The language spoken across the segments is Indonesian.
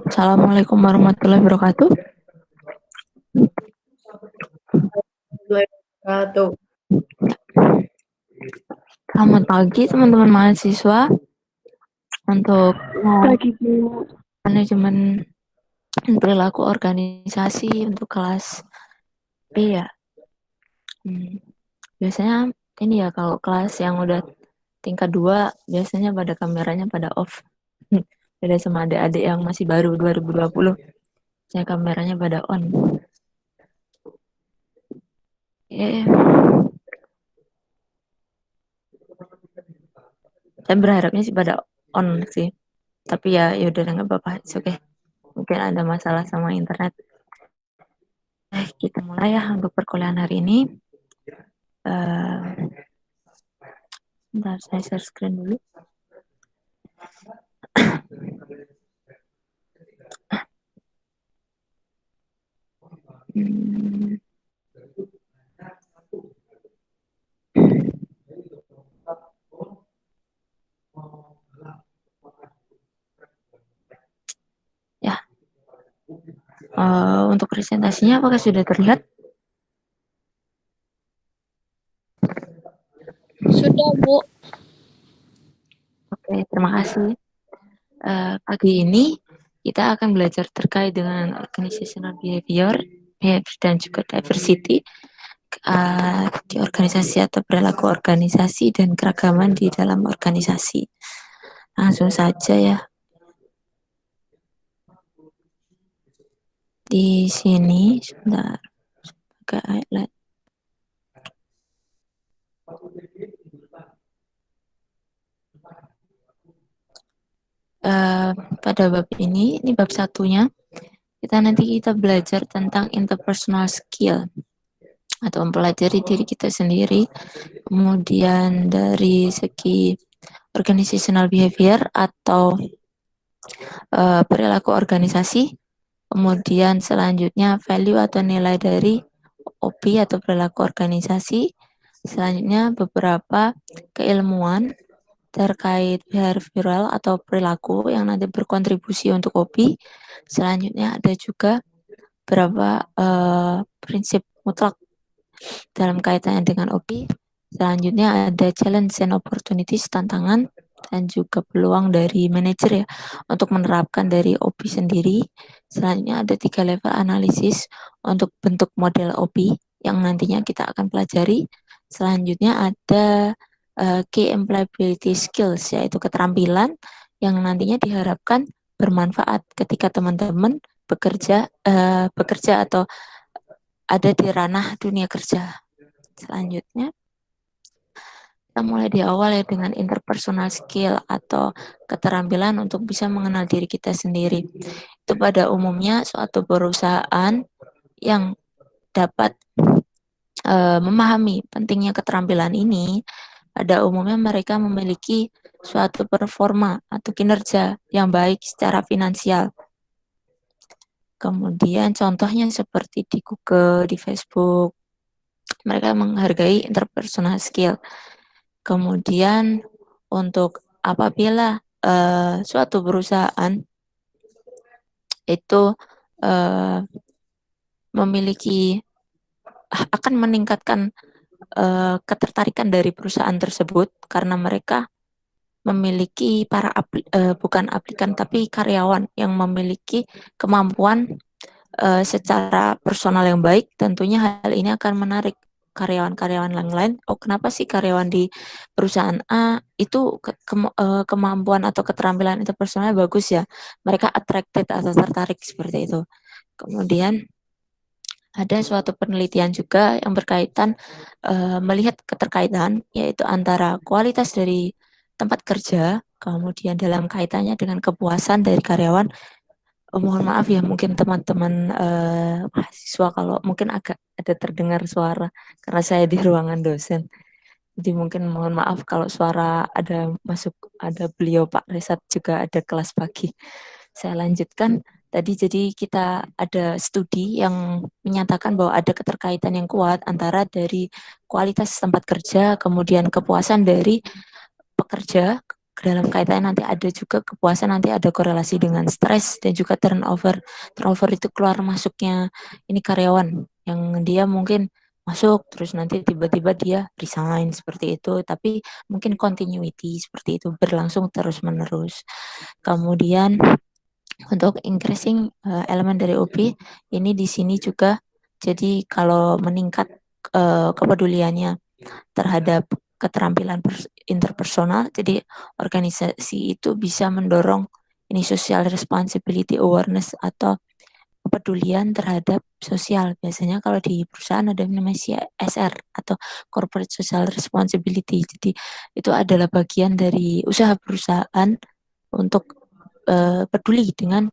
Assalamualaikum warahmatullahi wabarakatuh. Wabarakatuh. Selamat pagi teman-teman mahasiswa. Untuk Pagi Bu. manajemen perilaku organisasi untuk kelas B ya. Biasanya ini ya, kalau kelas yang udah tingkat 2 biasanya pada kameranya pada off. Beda sama adik-adik yang masih baru 2020. Saya kameranya pada on. Saya berharapnya sih pada on sih. Tapi ya udah nggak apa-apa, oke. Mungkin ada masalah sama internet. Kita mulai ya untuk perkuliahan hari ini. Bentar, saya share screen dulu. Ya. Untuk presentasinya apakah sudah terlihat? Sudah, Bu. Oke, terima kasih. Pagi ini kita akan belajar terkait dengan organizational behavior dan juga diversity di organisasi atau perilaku organisasi dan keragaman di dalam organisasi. Langsung saja ya. Di sini, sebentar, pakai highlight. Pada bab ini bab satunya, kita belajar tentang interpersonal skill atau mempelajari diri kita sendiri. Kemudian dari segi organizational behavior atau perilaku organisasi. Kemudian selanjutnya value atau nilai dari OP atau perilaku organisasi. Selanjutnya beberapa keilmuan terkait behavioral atau perilaku yang nanti berkontribusi untuk OP. Selanjutnya ada juga beberapa prinsip mutlak dalam kaitannya dengan OP. Selanjutnya ada challenge and opportunities, tantangan dan juga peluang dari manajer ya untuk menerapkan dari OP sendiri. Selanjutnya ada 3 level analisis untuk bentuk model OP yang nantinya kita akan pelajari. Selanjutnya ada key employability skills, yaitu keterampilan yang nantinya diharapkan bermanfaat ketika teman-teman bekerja atau ada di ranah dunia kerja. Selanjutnya kita mulai di awal ya dengan interpersonal skill atau keterampilan untuk bisa mengenal diri kita sendiri. Itu pada umumnya suatu perusahaan yang dapat memahami pentingnya keterampilan ini, pada umumnya mereka memiliki suatu performa atau kinerja yang baik secara finansial. Kemudian contohnya seperti di Google, di Facebook, mereka menghargai interpersonal skill. Kemudian untuk apabila suatu perusahaan itu memiliki akan meningkatkan ketertarikan dari perusahaan tersebut karena mereka memiliki bukan aplikan tapi karyawan yang memiliki kemampuan secara personal yang baik. Tentunya hal ini akan menarik karyawan-karyawan yang lain. Oh, kenapa sih karyawan di perusahaan A itu kemampuan atau keterampilan interpersonalnya bagus ya? Mereka attracted atau tertarik seperti itu. Kemudian ada suatu penelitian juga yang berkaitan melihat keterkaitan, yaitu antara kualitas dari tempat kerja, kemudian dalam kaitannya dengan kepuasan dari karyawan. Mohon maaf ya, mungkin teman-teman mahasiswa kalau mungkin agak ada terdengar suara karena saya di ruangan dosen. Jadi mungkin mohon maaf kalau suara ada masuk, ada beliau Pak Resat juga ada kelas pagi. Saya lanjutkan. Tadi jadi kita ada studi yang menyatakan bahwa ada keterkaitan yang kuat antara dari kualitas tempat kerja, kemudian kepuasan dari pekerja dalam kaitan nanti ada juga kepuasan, nanti ada korelasi dengan stres dan juga turnover. Turnover itu keluar masuknya ini karyawan yang dia mungkin masuk terus nanti tiba-tiba dia resign seperti itu, tapi mungkin continuity seperti itu berlangsung terus menerus. Kemudian untuk increasing elemen dari OP ini di sini juga, jadi kalau meningkat kepeduliannya terhadap keterampilan interpersonal, jadi organisasi itu bisa mendorong ini social responsibility awareness atau kepedulian terhadap sosial. Biasanya kalau di perusahaan ada namanya CSR atau corporate social responsibility. Jadi itu adalah bagian dari usaha perusahaan untuk peduli dengan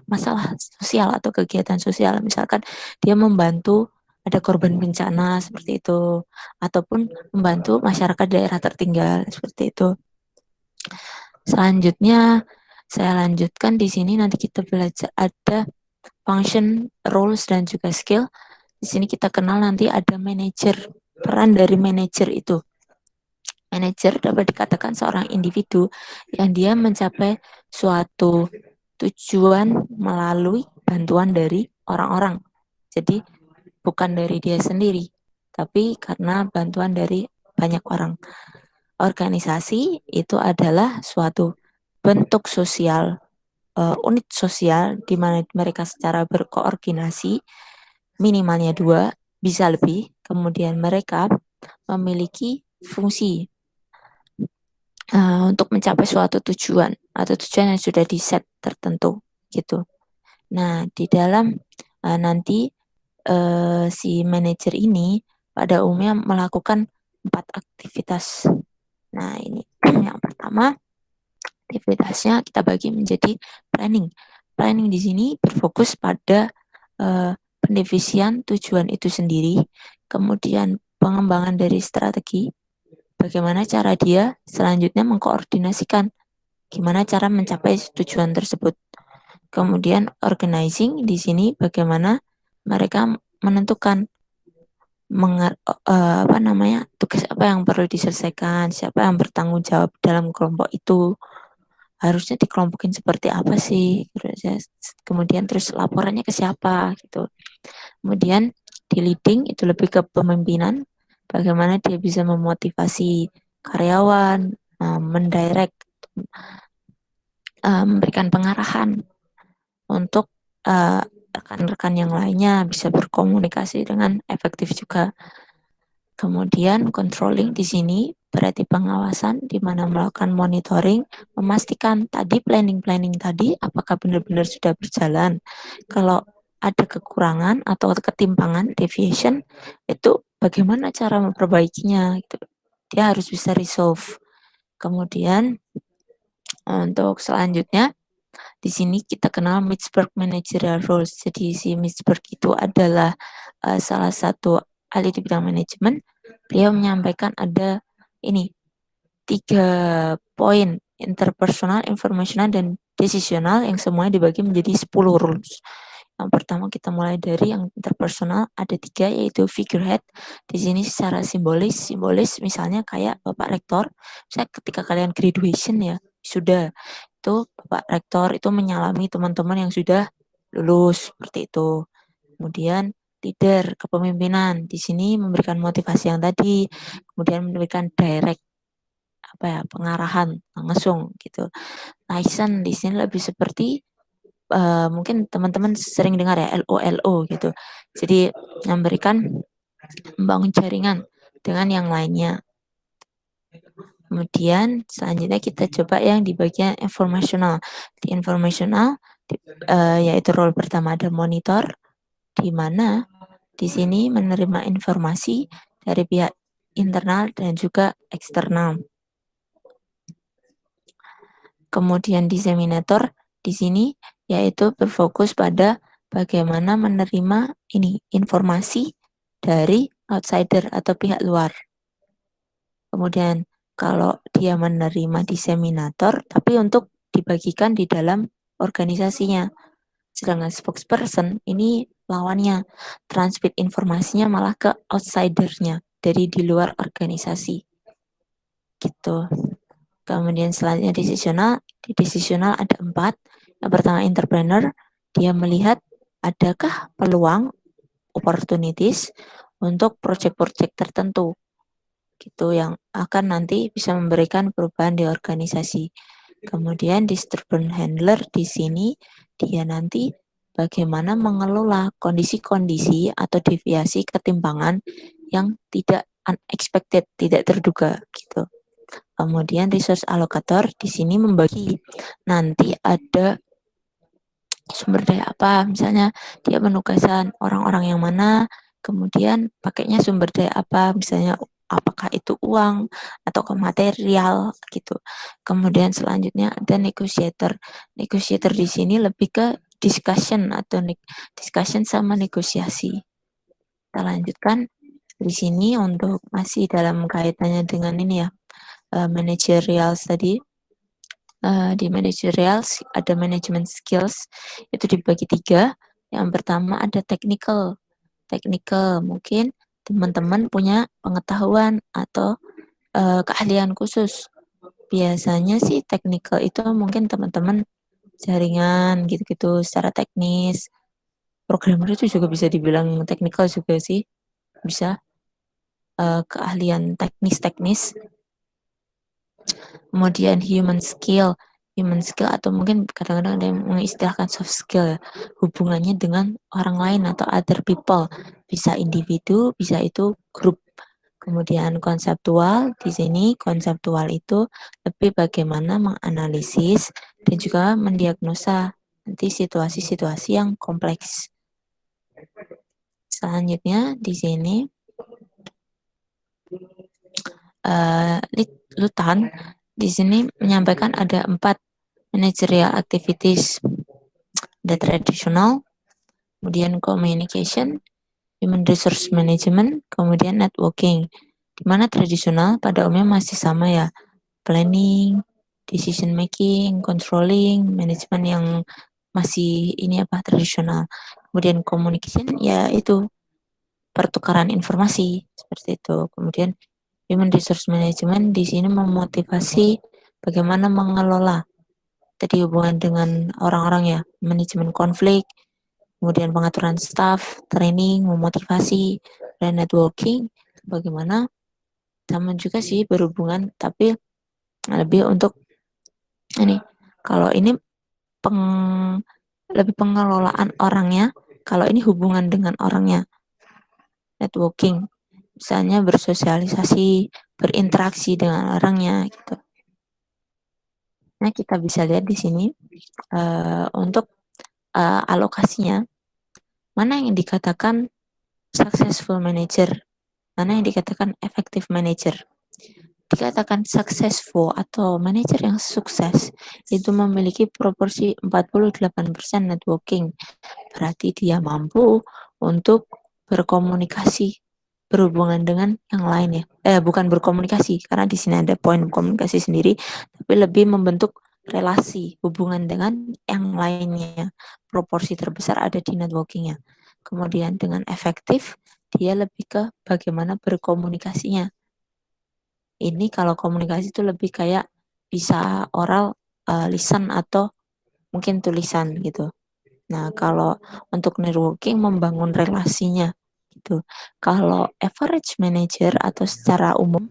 masalah sosial atau kegiatan sosial. Misalkan dia membantu ada korban bencana seperti itu, ataupun membantu masyarakat daerah tertinggal seperti itu. Selanjutnya saya lanjutkan di sini, nanti kita belajar ada function, roles, dan juga skill. Di sini kita kenal nanti ada manajer, peran dari manajer itu. Manajer dapat dikatakan seorang individu yang dia mencapai suatu tujuan melalui bantuan dari orang-orang. Jadi bukan dari dia sendiri, tapi karena bantuan dari banyak orang. Organisasi itu adalah suatu bentuk sosial, unit sosial di mana mereka secara berkoordinasi, minimalnya 2, bisa lebih. Kemudian mereka memiliki fungsi untuk mencapai suatu tujuan atau tujuan yang sudah di-set tertentu gitu. Nah, di dalam nanti si manajer ini pada umumnya melakukan 4 aktivitas. Nah, ini yang pertama, aktivitasnya kita bagi menjadi planning. Planning di sini berfokus pada pendefinisian tujuan itu sendiri, kemudian pengembangan dari strategi, bagaimana cara dia selanjutnya mengkoordinasikan gimana cara mencapai tujuan tersebut. Kemudian organizing di sini bagaimana mereka menentukan tugas apa yang perlu diselesaikan, siapa yang bertanggung jawab dalam kelompok itu, harusnya dikelompokin seperti apa sih, kemudian terus laporannya ke siapa gitu. Kemudian di leading itu lebih ke pemimpinan, bagaimana dia bisa memotivasi karyawan, mendirect, memberikan pengarahan untuk rekan-rekan yang lainnya bisa berkomunikasi dengan efektif juga. Kemudian controlling di sini berarti pengawasan, di mana melakukan monitoring, memastikan tadi planning tadi apakah benar-benar sudah berjalan. Kalau ada kekurangan atau ketimpangan, deviation, itu bagaimana cara memperbaikinya gitu. Dia harus bisa resolve. Kemudian untuk selanjutnya di sini kita kenal Mitzberg Managerial Roles. Jadi si Mitzberg itu adalah salah satu ahli di bidang manajemen. Beliau menyampaikan ada ini 3 poin: interpersonal, informational, dan decisional, yang semuanya dibagi menjadi 10 rules. Yang pertama kita mulai dari yang interpersonal, ada 3 yaitu figurehead. Di sini secara simbolis misalnya kayak Bapak Rektor, saya ketika kalian graduation ya, sudah itu Bapak Rektor itu menyalami teman-teman yang sudah lulus seperti itu. Kemudian leader, kepemimpinan, di sini memberikan motivasi yang tadi, kemudian memberikan direct pengarahan langsung gitu. License di sini lebih seperti mungkin teman-teman sering dengar ya LO gitu. Jadi memberikan membangun jaringan dengan yang lainnya. Kemudian selanjutnya kita coba yang di bagian informasional. Di informasional yaitu role pertama ada monitor, di mana di sini menerima informasi dari pihak internal dan juga eksternal. Kemudian disseminator di sini yaitu berfokus pada bagaimana menerima informasi dari outsider atau pihak luar. Kemudian kalau dia menerima disseminator tapi untuk dibagikan di dalam organisasinya. Sedangkan spokesperson ini lawannya, transmit informasinya malah ke outsidernya dari di luar organisasi. gitu. Kemudian selanjutnya decisional. Di decisional ada 4. Yang pertama entrepreneur, dia melihat adakah peluang opportunities untuk project-project tertentu gitu yang akan nanti bisa memberikan perubahan di organisasi. Kemudian disturbance handler di sini dia nanti bagaimana mengelola kondisi-kondisi atau deviasi ketimpangan yang tidak unexpected, tidak terduga gitu. Kemudian resource allocator di sini membagi nanti ada sumber daya apa, misalnya dia penugasan orang-orang yang mana, kemudian pakainya sumber daya apa, misalnya apakah itu uang atau ke material gitu. Kemudian selanjutnya ada negotiator. Negotiator di sini lebih ke discussion atau discussion sama negosiasi. Kita lanjutkan di sini untuk masih dalam kaitannya dengan ini ya, managerial tadi. Di managerial ada management skills, itu dibagi 3. Yang pertama ada technical. Technical mungkin teman-teman punya pengetahuan atau keahlian khusus. Biasanya sih technical itu mungkin teman-teman jaringan gitu-gitu secara teknis. Programmer itu juga bisa dibilang technical juga sih, bisa keahlian teknis-teknis. Kemudian human skill atau mungkin kadang-kadang ada yang mengistilahkan soft skill ya, hubungannya dengan orang lain atau other people, bisa individu, bisa itu grup. Kemudian konseptual, di sini konseptual itu lebih bagaimana menganalisis dan juga mendiagnosa nanti situasi-situasi yang kompleks. Selanjutnya di sini Lutan di sini menyampaikan ada 4 managerial activities. Ada tradisional, kemudian communication, human resource management, kemudian networking. Di mana tradisional pada umumnya masih sama ya, planning, decision making, controlling, manajemen yang masih ini apa tradisional. Kemudian communication ya itu pertukaran informasi seperti itu. Kemudian human resource management di sini memotivasi bagaimana mengelola tadi hubungan dengan orang-orang ya, manajemen konflik, kemudian pengaturan staff, training, memotivasi, dan networking, bagaimana sama juga sih berhubungan, tapi lebih untuk ini, kalau ini lebih pengelolaan orangnya, kalau ini hubungan dengan orangnya, networking, misalnya bersosialisasi, berinteraksi dengan orangnya gitu. Nah, kita bisa lihat di sini untuk alokasinya, mana yang dikatakan successful manager, mana yang dikatakan effective manager. Dikatakan successful atau manajer yang sukses itu memiliki proporsi 48% networking. Berarti dia mampu untuk berkomunikasi, berhubungan dengan yang lain ya. Bukan berkomunikasi, karena di sini ada poin komunikasi sendiri, tapi lebih membentuk relasi, hubungan dengan yang lainnya. Proporsi terbesar ada di networkingnya. Kemudian dengan efektif, dia lebih ke bagaimana berkomunikasinya. Ini kalau komunikasi itu lebih kayak bisa oral, lisan atau mungkin tulisan gitu. Nah, kalau untuk networking membangun relasinya gitu. Kalau average manager atau secara umum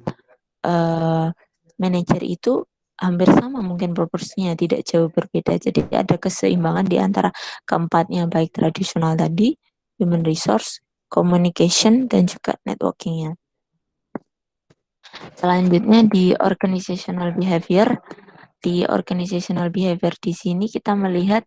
manager itu hampir sama mungkin proporsinya, tidak jauh berbeda. Jadi ada keseimbangan di antara keempatnya, baik tradisional tadi, human resource, communication, dan juga networkingnya. Selanjutnya di organizational behavior. Di organizational behavior di sini kita melihat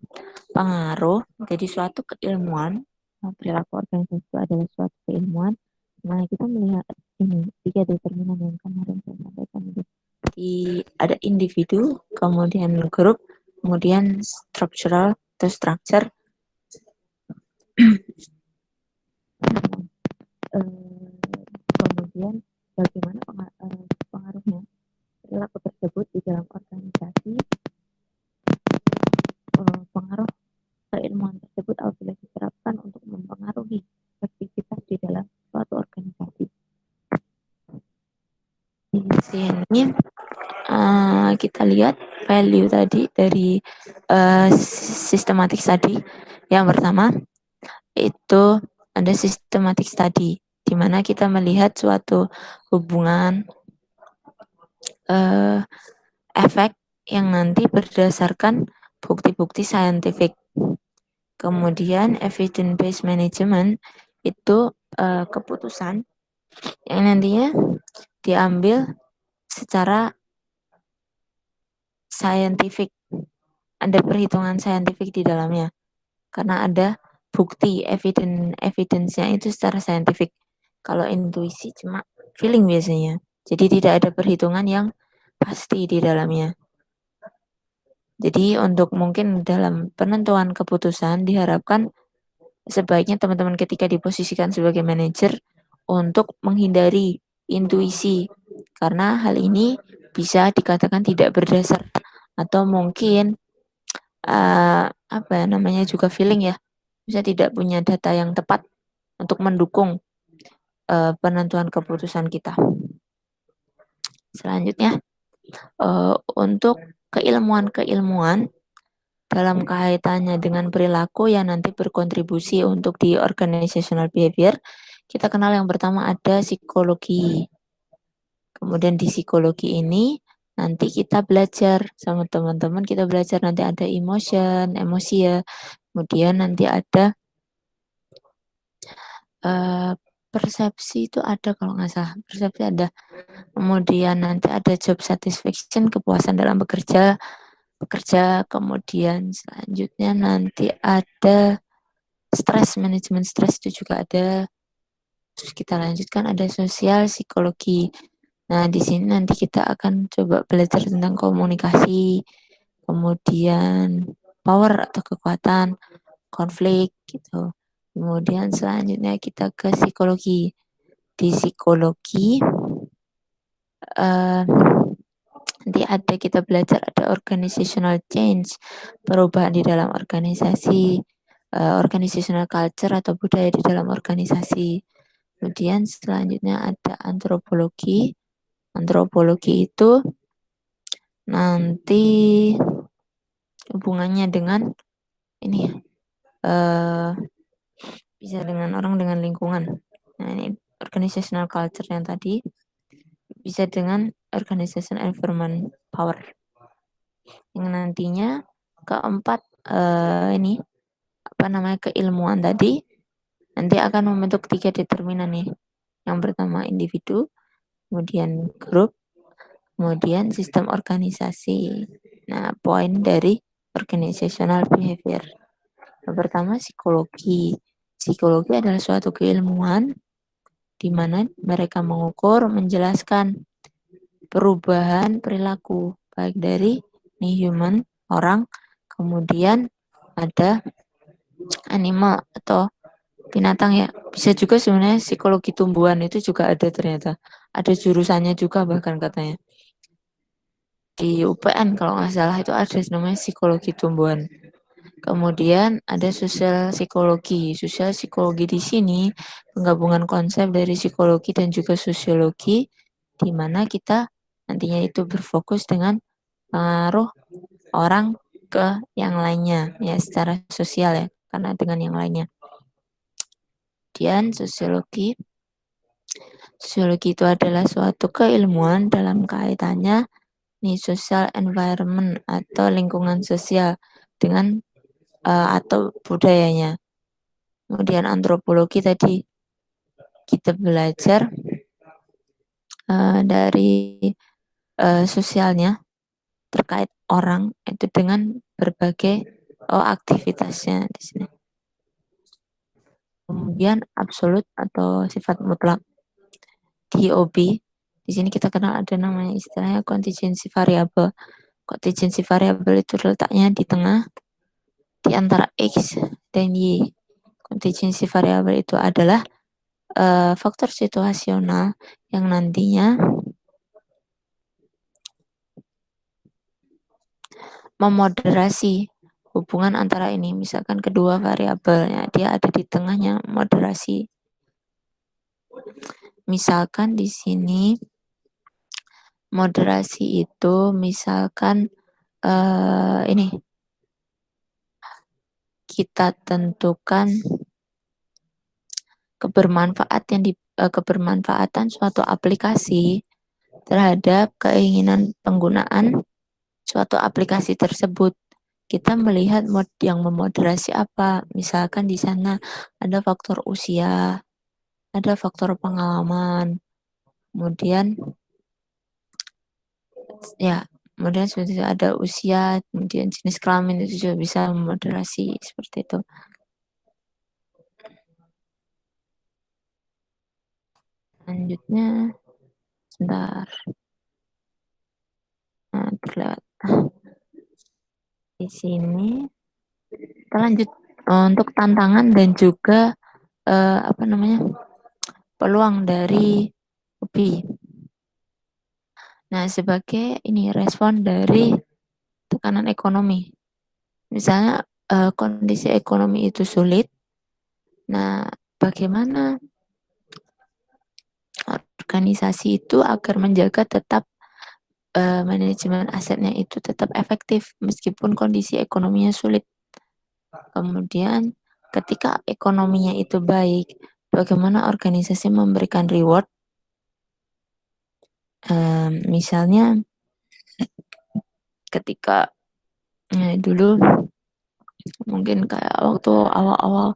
pengaruh dari suatu keilmuan. Perilaku organisasi itu adalah suatu keilmuan. Nah, kita melihat ini 3 determinan yang kemarin saya sampaikan itu. Ada individu, kemudian grup, kemudian structural atau structure. Kemudian bagaimana pengaruhnya perilaku tersebut di dalam organisasi, pengaruh keilmuan tersebut apabila diterapkan untuk mempengaruhi aktivitas di dalam suatu organisasi. Di sini kita lihat value tadi dari systematic study. Yang pertama itu ada systematic study, di mana kita melihat suatu hubungan efek yang nanti berdasarkan bukti-bukti saintifik. Kemudian evidence based management itu keputusan yang nantinya diambil secara saintifik. Ada perhitungan saintifik di dalamnya. Karena ada bukti, evidence-nya itu secara saintifik. Kalau intuisi cuma feeling biasanya. Jadi tidak ada perhitungan yang pasti di dalamnya. Jadi untuk mungkin dalam penentuan keputusan diharapkan sebaiknya teman-teman ketika diposisikan sebagai manajer untuk menghindari intuisi. Karena hal ini bisa dikatakan tidak berdasar atau mungkin juga feeling ya, bisa tidak punya data yang tepat untuk mendukung penentuan keputusan kita. Selanjutnya untuk keilmuan dalam kaitannya dengan perilaku yang nanti berkontribusi untuk di organizational behavior, kita kenal yang pertama ada psikologi. Kemudian di psikologi ini nanti kita belajar sama teman-teman, kita belajar nanti ada emosi ya, kemudian nanti ada persepsi itu ada kalau nggak salah, persepsi ada, kemudian nanti ada job satisfaction, kepuasan dalam bekerja, kemudian selanjutnya nanti ada stress, manajemen stres itu juga ada. Terus kita lanjutkan ada sosial psikologi. Nah, di sini nanti kita akan coba belajar tentang komunikasi, kemudian power atau kekuatan, konflik gitu. Kemudian selanjutnya kita ke psikologi. Di psikologi nanti ada kita belajar ada organizational change, perubahan di dalam organisasi, organizational culture atau budaya di dalam organisasi. Kemudian selanjutnya ada antropologi. Antropologi itu nanti hubungannya dengan ini bisa dengan orang, dengan lingkungan. Nah, ini organizational culture yang tadi bisa dengan organization environment power. Yang nantinya keempat ini keilmuan tadi nanti akan membentuk 3 determinan nih. Yang pertama individu, kemudian grup, kemudian sistem organisasi. Nah, poin dari organizational behavior. Yang pertama psikologi. Psikologi adalah suatu keilmuan di mana mereka mengukur, menjelaskan perubahan perilaku baik dari human, orang, kemudian ada animal atau binatang ya. Bisa juga sebenarnya psikologi tumbuhan itu juga ada ternyata. Ada jurusannya juga bahkan katanya. Di UPN kalau nggak salah itu ada namanya psikologi tumbuhan. Kemudian ada sosial psikologi. Sosial psikologi di sini penggabungan konsep dari psikologi dan juga sosiologi di mana kita nantinya itu berfokus dengan pengaruh orang ke yang lainnya ya secara sosial ya, karena dengan yang lainnya. Kemudian sosiologi itu adalah suatu keilmuan dalam kaitannya social environment atau lingkungan sosial dengan atau budayanya. Kemudian antropologi tadi kita belajar dari sosialnya terkait orang itu dengan berbagai aktivitasnya di sini. Kemudian absolut atau sifat mutlak. DOB di sini kita kenal ada namanya istilahnya contingency variable. Contingency variable itu letaknya di tengah di antara X dan Y. Contingency variable itu adalah faktor situasional yang nantinya memoderasi hubungan antara ini. Misalkan kedua variabelnya dia ada di tengahnya, moderasi. Misalkan di sini Moderasi itu misalkan ini kita tentukan kebermanfaatan suatu aplikasi terhadap keinginan penggunaan suatu aplikasi tersebut. Kita melihat yang memoderasi apa. Misalkan di sana ada faktor usia, ada faktor pengalaman, kemudian ya, kemudian seperti itu ada usia, kemudian jenis kelamin itu juga bisa memoderasi seperti itu. Selanjutnya, sebentar, nah, terlewat. Di sini kita lanjut untuk tantangan dan juga apa namanya peluang dari hobi. Nah, sebagai ini respon dari tekanan ekonomi. Misalnya kondisi ekonomi itu sulit. Nah, bagaimana organisasi itu agar menjaga tetap manajemen asetnya itu tetap efektif meskipun kondisi ekonominya sulit. Kemudian ketika ekonominya itu baik, bagaimana organisasi memberikan reward? Misalnya ketika dulu mungkin kayak waktu awal-awal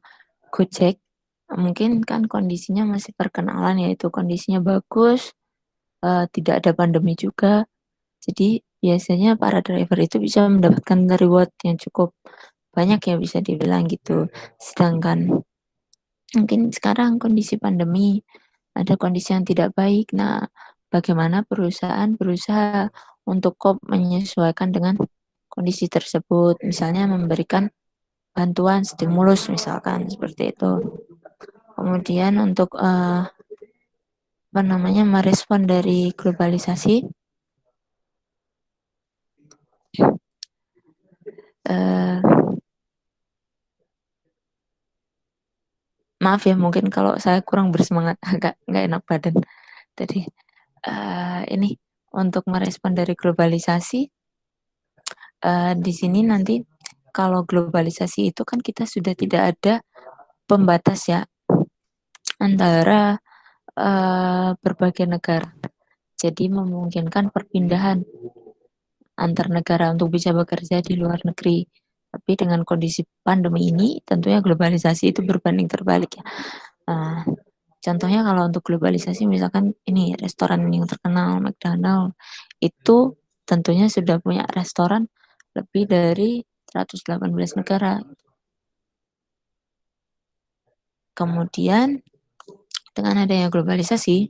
Gojek, mungkin kan kondisinya masih perkenalan yaitu kondisinya bagus, tidak ada pandemi juga. Jadi biasanya para driver itu bisa mendapatkan reward yang cukup banyak ya bisa dibilang gitu. Sedangkan mungkin sekarang kondisi pandemi, ada kondisi yang tidak baik. Nah, bagaimana perusahaan berusaha untuk menyesuaikan dengan kondisi tersebut, misalnya memberikan bantuan stimulus misalkan seperti itu. Kemudian untuk apa namanya merespon dari globalisasi, eh, maaf ya mungkin kalau saya kurang bersemangat agak nggak enak badan. Jadi ini untuk merespon dari globalisasi di sini nanti kalau globalisasi itu kan kita sudah tidak ada pembatas ya antara berbagai negara. Jadi memungkinkan perpindahan antar negara untuk bisa bekerja di luar negeri. Tapi dengan kondisi pandemi ini, tentunya globalisasi itu berbanding terbalik ya. Uh, Contohnya kalau untuk globalisasi, misalkan ini restoran yang terkenal, McDonald, itu tentunya sudah punya restoran lebih dari 118 negara. Kemudian dengan adanya globalisasi,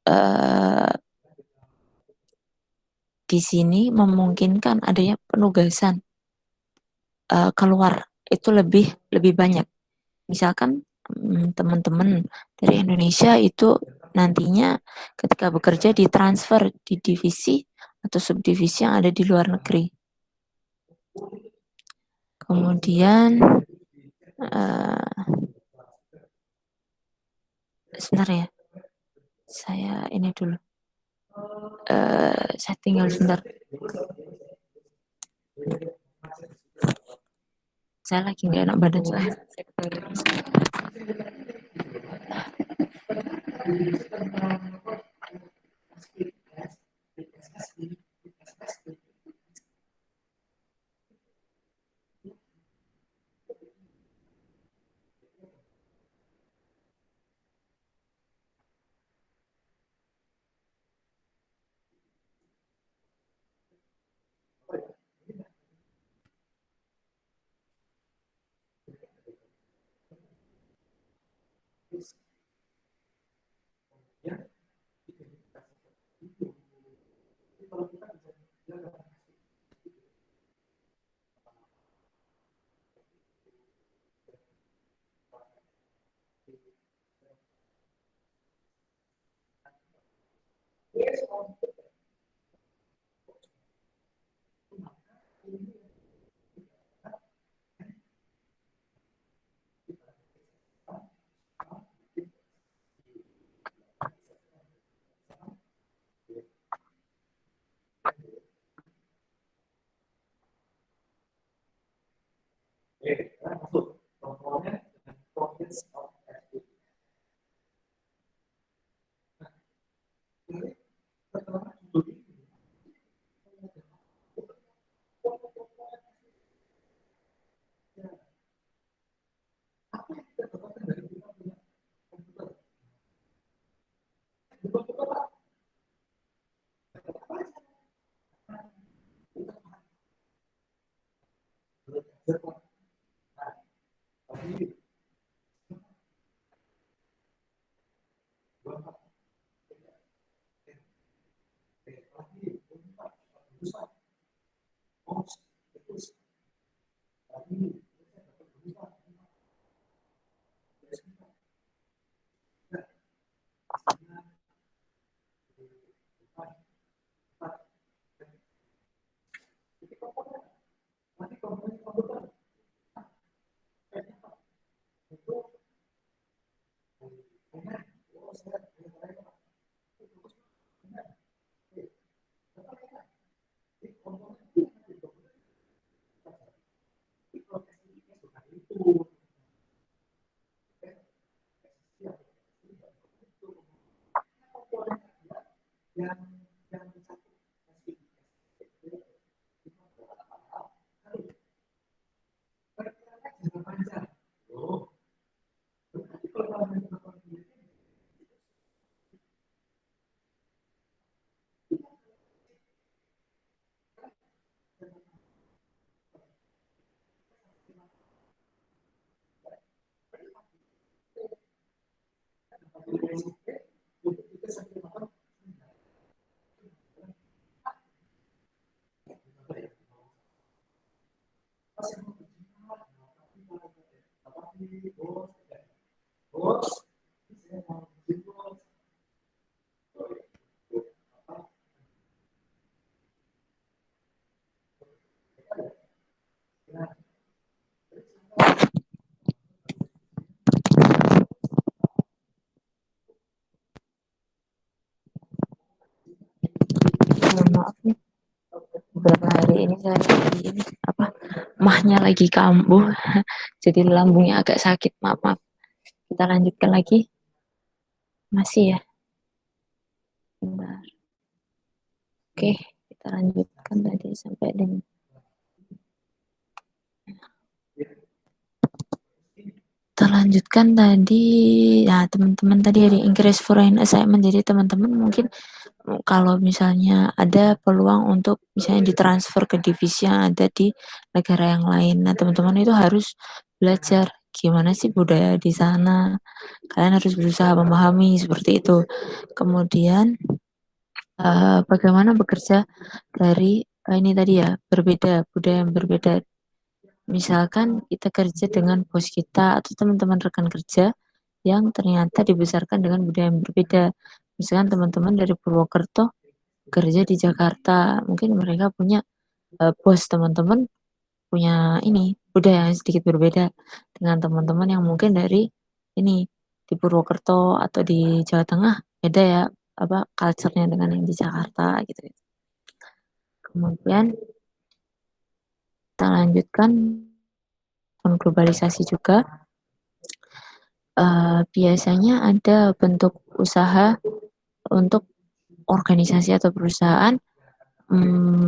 uh, di sini memungkinkan adanya penugasan keluar itu lebih banyak. Misalkan teman-teman dari Indonesia itu nantinya ketika bekerja ditransfer di divisi atau subdivisi yang ada di luar negeri. Kemudian sebentar ya, saya ini dulu. Saya tinggal sebentar. Saya lagi nggak enak badan soalnya. Maaf nih, beberapa hari ini saya lagi ini apa mahnya lagi kambuh, jadi lambungnya agak sakit. Maaf, maaf. Kita lanjutkan lagi. Masih ya. Bentar. Oke, kita lanjutkan tadi sampai dengan kita lanjutkan tadi ya teman-teman tadi ada Inggris foreign assignment, jadi teman-teman mungkin kalau misalnya ada peluang untuk misalnya ditransfer ke divisi yang ada di negara yang lain, nah teman-teman itu harus belajar gimana sih budaya di sana, kalian harus berusaha memahami seperti itu. Kemudian bagaimana bekerja dari ini tadi ya, berbeda budaya yang berbeda. Misalkan kita kerja dengan bos kita atau teman-teman rekan kerja yang ternyata dibesarkan dengan budaya yang berbeda. Misalkan teman-teman dari Purwokerto kerja di Jakarta, mungkin mereka punya bos teman-teman punya ini budaya yang sedikit berbeda dengan teman-teman yang mungkin dari ini di Purwokerto atau di Jawa Tengah, beda ya apa culture-nya dengan yang di Jakarta gitu. Kemudian kita lanjutkan globalisasi juga. Biasanya ada bentuk usaha untuk organisasi atau perusahaan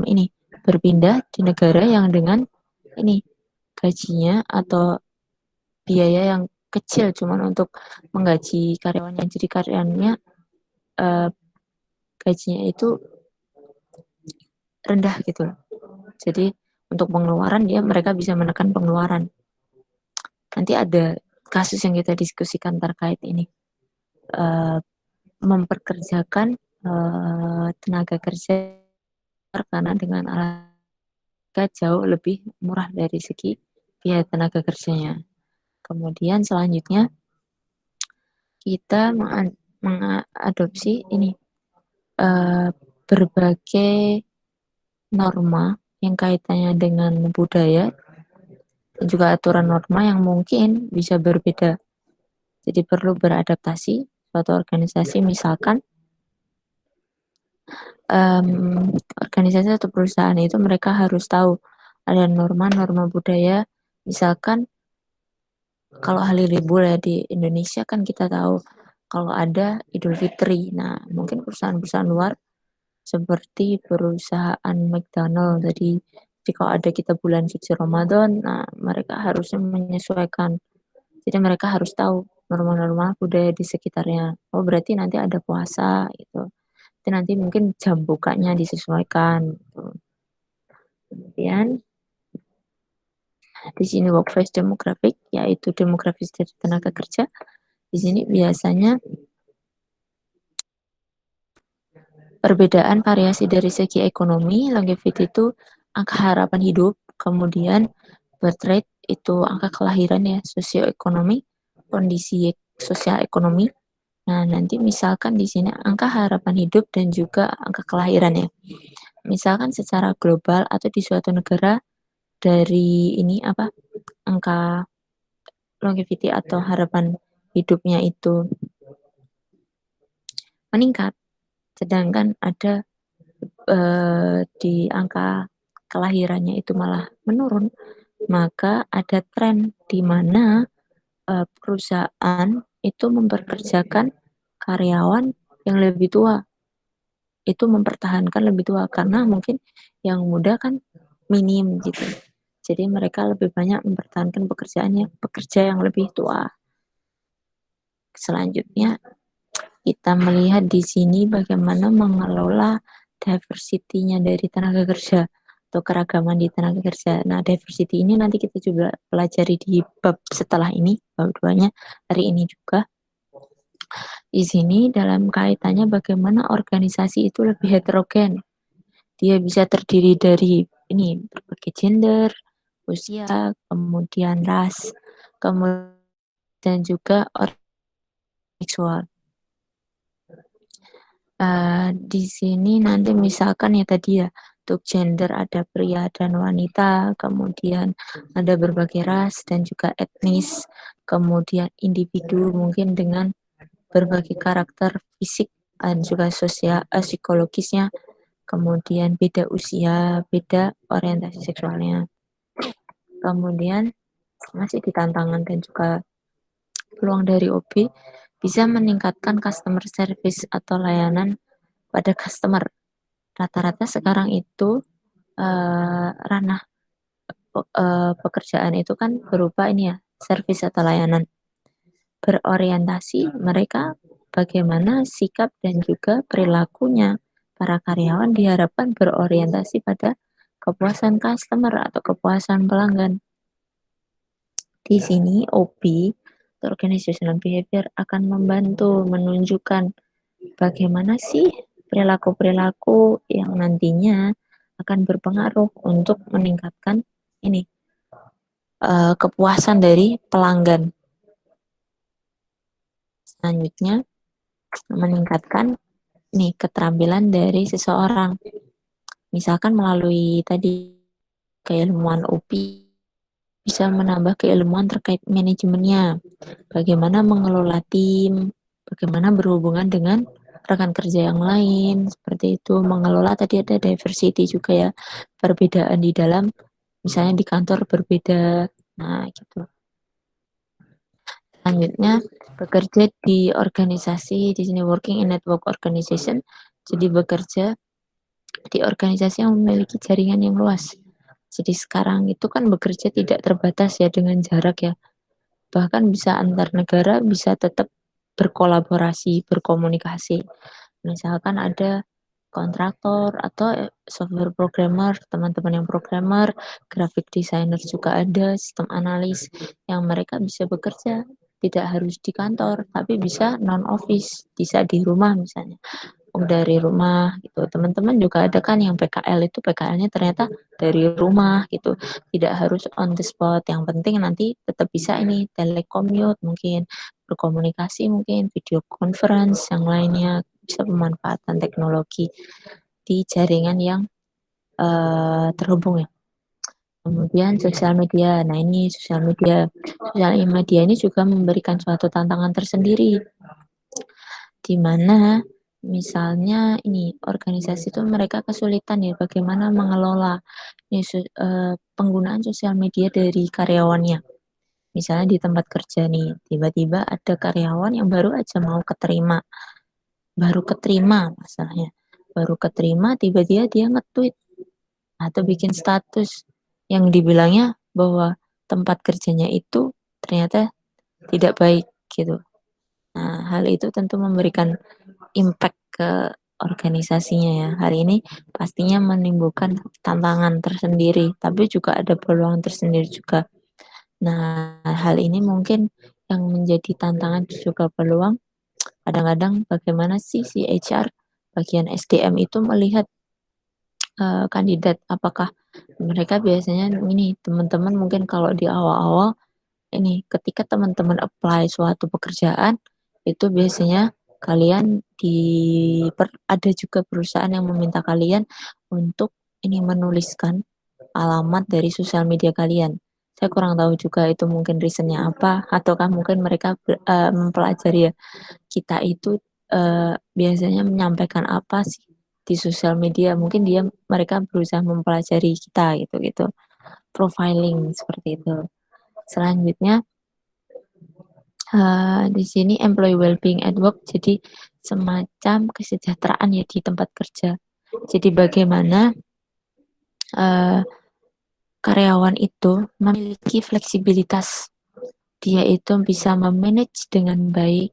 ini berpindah di negara yang dengan ini gajinya atau biaya yang kecil cuman untuk menggaji karyawannya, jadi karyawannya gajinya itu rendah gitu. Jadi untuk pengeluaran mereka bisa menekan pengeluaran. Nanti ada kasus yang kita diskusikan terkait ini, memperkerjakan tenaga kerja karena dengan harga jauh lebih murah dari segi biaya tenaga kerjanya. Kemudian selanjutnya kita mengadopsi ini berbagai norma yang kaitannya dengan budaya dan juga aturan norma yang mungkin bisa berbeda. Jadi perlu beradaptasi suatu organisasi, misalkan organisasi atau perusahaan itu mereka harus tahu ada norma-norma budaya Misalkan kalau hari libur ya di Indonesia kan kita tahu kalau ada Idul Fitri. Nah, mungkin perusahaan-perusahaan luar seperti perusahaan McDonald tadi, jika ada kita bulan suci Ramadan, nah mereka harusnya menyesuaikan. Jadi mereka harus tahu norma-norma budaya di sekitarnya. Oh, berarti nanti ada puasa gitu. Jadi nanti mungkin jam bukanya disesuaikan gitu. Kemudian di sini workforce demographic, yaitu demografis dari tenaga kerja. Di sini biasanya perbedaan variasi dari segi ekonomi, longevity itu angka harapan hidup, kemudian birth rate itu angka kelahiran ya, sosioekonomi, kondisi sosial ekonomi. Nah, nanti misalkan di sini angka harapan hidup dan juga angka kelahiran ya. Misalkan secara global atau di suatu negara dari ini apa angka longevity atau harapan hidupnya itu meningkat, sedangkan ada di angka kelahirannya itu malah menurun, maka ada tren di mana perusahaan itu memperkerjakan karyawan yang lebih tua, itu mempertahankan lebih tua karena mungkin yang muda kan minim gitu. Jadi mereka lebih banyak mempertahankan pekerja yang lebih tua. Selanjutnya kita melihat di sini bagaimana mengelola diversity-nya dari tenaga kerja atau keragaman di tenaga kerja. Nah, diversity ini nanti kita juga pelajari di bab setelah ini, bab 2-nya hari ini juga. Di sini dalam kaitannya bagaimana organisasi itu lebih heterogen. Dia bisa terdiri dari ini berbagai gender, usia, kemudian ras, kemudian juga seksual. Di sini nanti misalkan ya tadi ya, untuk gender ada pria dan wanita, kemudian ada berbagai ras dan juga etnis, kemudian individu mungkin dengan berbagai karakter fisik dan juga sosial, psikologisnya, kemudian beda usia, beda orientasi seksualnya. Kemudian masih di tantangan dan juga peluang dari OB bisa meningkatkan customer service atau layanan pada customer. Rata-rata sekarang itu ranah pekerjaan itu kan berupa ini ya, service atau layanan. Berorientasi mereka bagaimana sikap dan juga perilakunya para karyawan diharapkan berorientasi pada kepuasan customer atau kepuasan pelanggan. Di sini OB, Organizational Behavior, akan membantu menunjukkan bagaimana sih perilaku-perilaku yang nantinya akan berpengaruh untuk meningkatkan ini kepuasan dari pelanggan. Selanjutnya meningkatkan nih keterampilan dari seseorang. Misalkan melalui tadi keilmuan OP bisa menambah keilmuan terkait manajemennya, bagaimana mengelola tim, bagaimana berhubungan dengan rekan kerja yang lain, seperti itu. Mengelola tadi ada diversity juga ya, perbedaan di dalam, misalnya di kantor berbeda, nah gitu. Selanjutnya, bekerja di organisasi, di sini working in network organization, jadi bekerja di organisasi yang memiliki jaringan yang luas. Jadi sekarang itu kan bekerja tidak terbatas ya dengan jarak ya. Bahkan bisa antar negara, bisa tetap berkolaborasi, berkomunikasi. Misalkan ada kontraktor atau software programmer, teman-teman yang programmer, graphic designer juga ada, sistem analis yang mereka bisa bekerja tidak harus di kantor, tapi bisa non-office, bisa di rumah misalnya. Dari rumah gitu. Teman-teman juga ada kan yang PKL itu PKL-nya ternyata dari rumah gitu. Tidak harus on the spot. Yang penting nanti tetap bisa ini telecommute mungkin, berkomunikasi mungkin, video conference yang lainnya, bisa pemanfaatan teknologi di jaringan yang terhubung ya. Kemudian sosial media. Nah, ini sosial media. Sosial media ini juga memberikan suatu tantangan tersendiri di mana Misalnya ini organisasi itu mereka kesulitan ya bagaimana mengelola penggunaan sosial media dari karyawannya. Misalnya di tempat kerja nih, tiba-tiba ada karyawan yang baru keterima masalahnya. Baru keterima tiba-tiba dia nge-tweet atau bikin status yang dibilangnya bahwa tempat kerjanya itu ternyata tidak baik gitu. Nah, hal itu tentu memberikan impact ke organisasinya ya. Hari ini pastinya menimbulkan tantangan tersendiri, tapi juga ada peluang tersendiri juga. Nah, hal ini mungkin yang menjadi tantangan juga peluang. Kadang-kadang bagaimana sih si HR bagian SDM itu melihat kandidat, apakah mereka biasanya ini teman-teman mungkin kalau di awal-awal ini ketika teman-teman apply suatu pekerjaan itu biasanya kalian ada juga perusahaan yang meminta kalian untuk ini menuliskan alamat dari sosial media kalian. Saya kurang tahu juga itu mungkin reasonnya apa ataukah mungkin mereka mempelajari ya kita itu biasanya menyampaikan apa sih di sosial media. Mungkin mereka berusaha mempelajari kita gitu profiling seperti itu. Selanjutnya di sini employee well-being at work jadi semacam kesejahteraan ya di tempat kerja. Jadi bagaimana karyawan itu memiliki fleksibilitas, dia itu bisa memanage dengan baik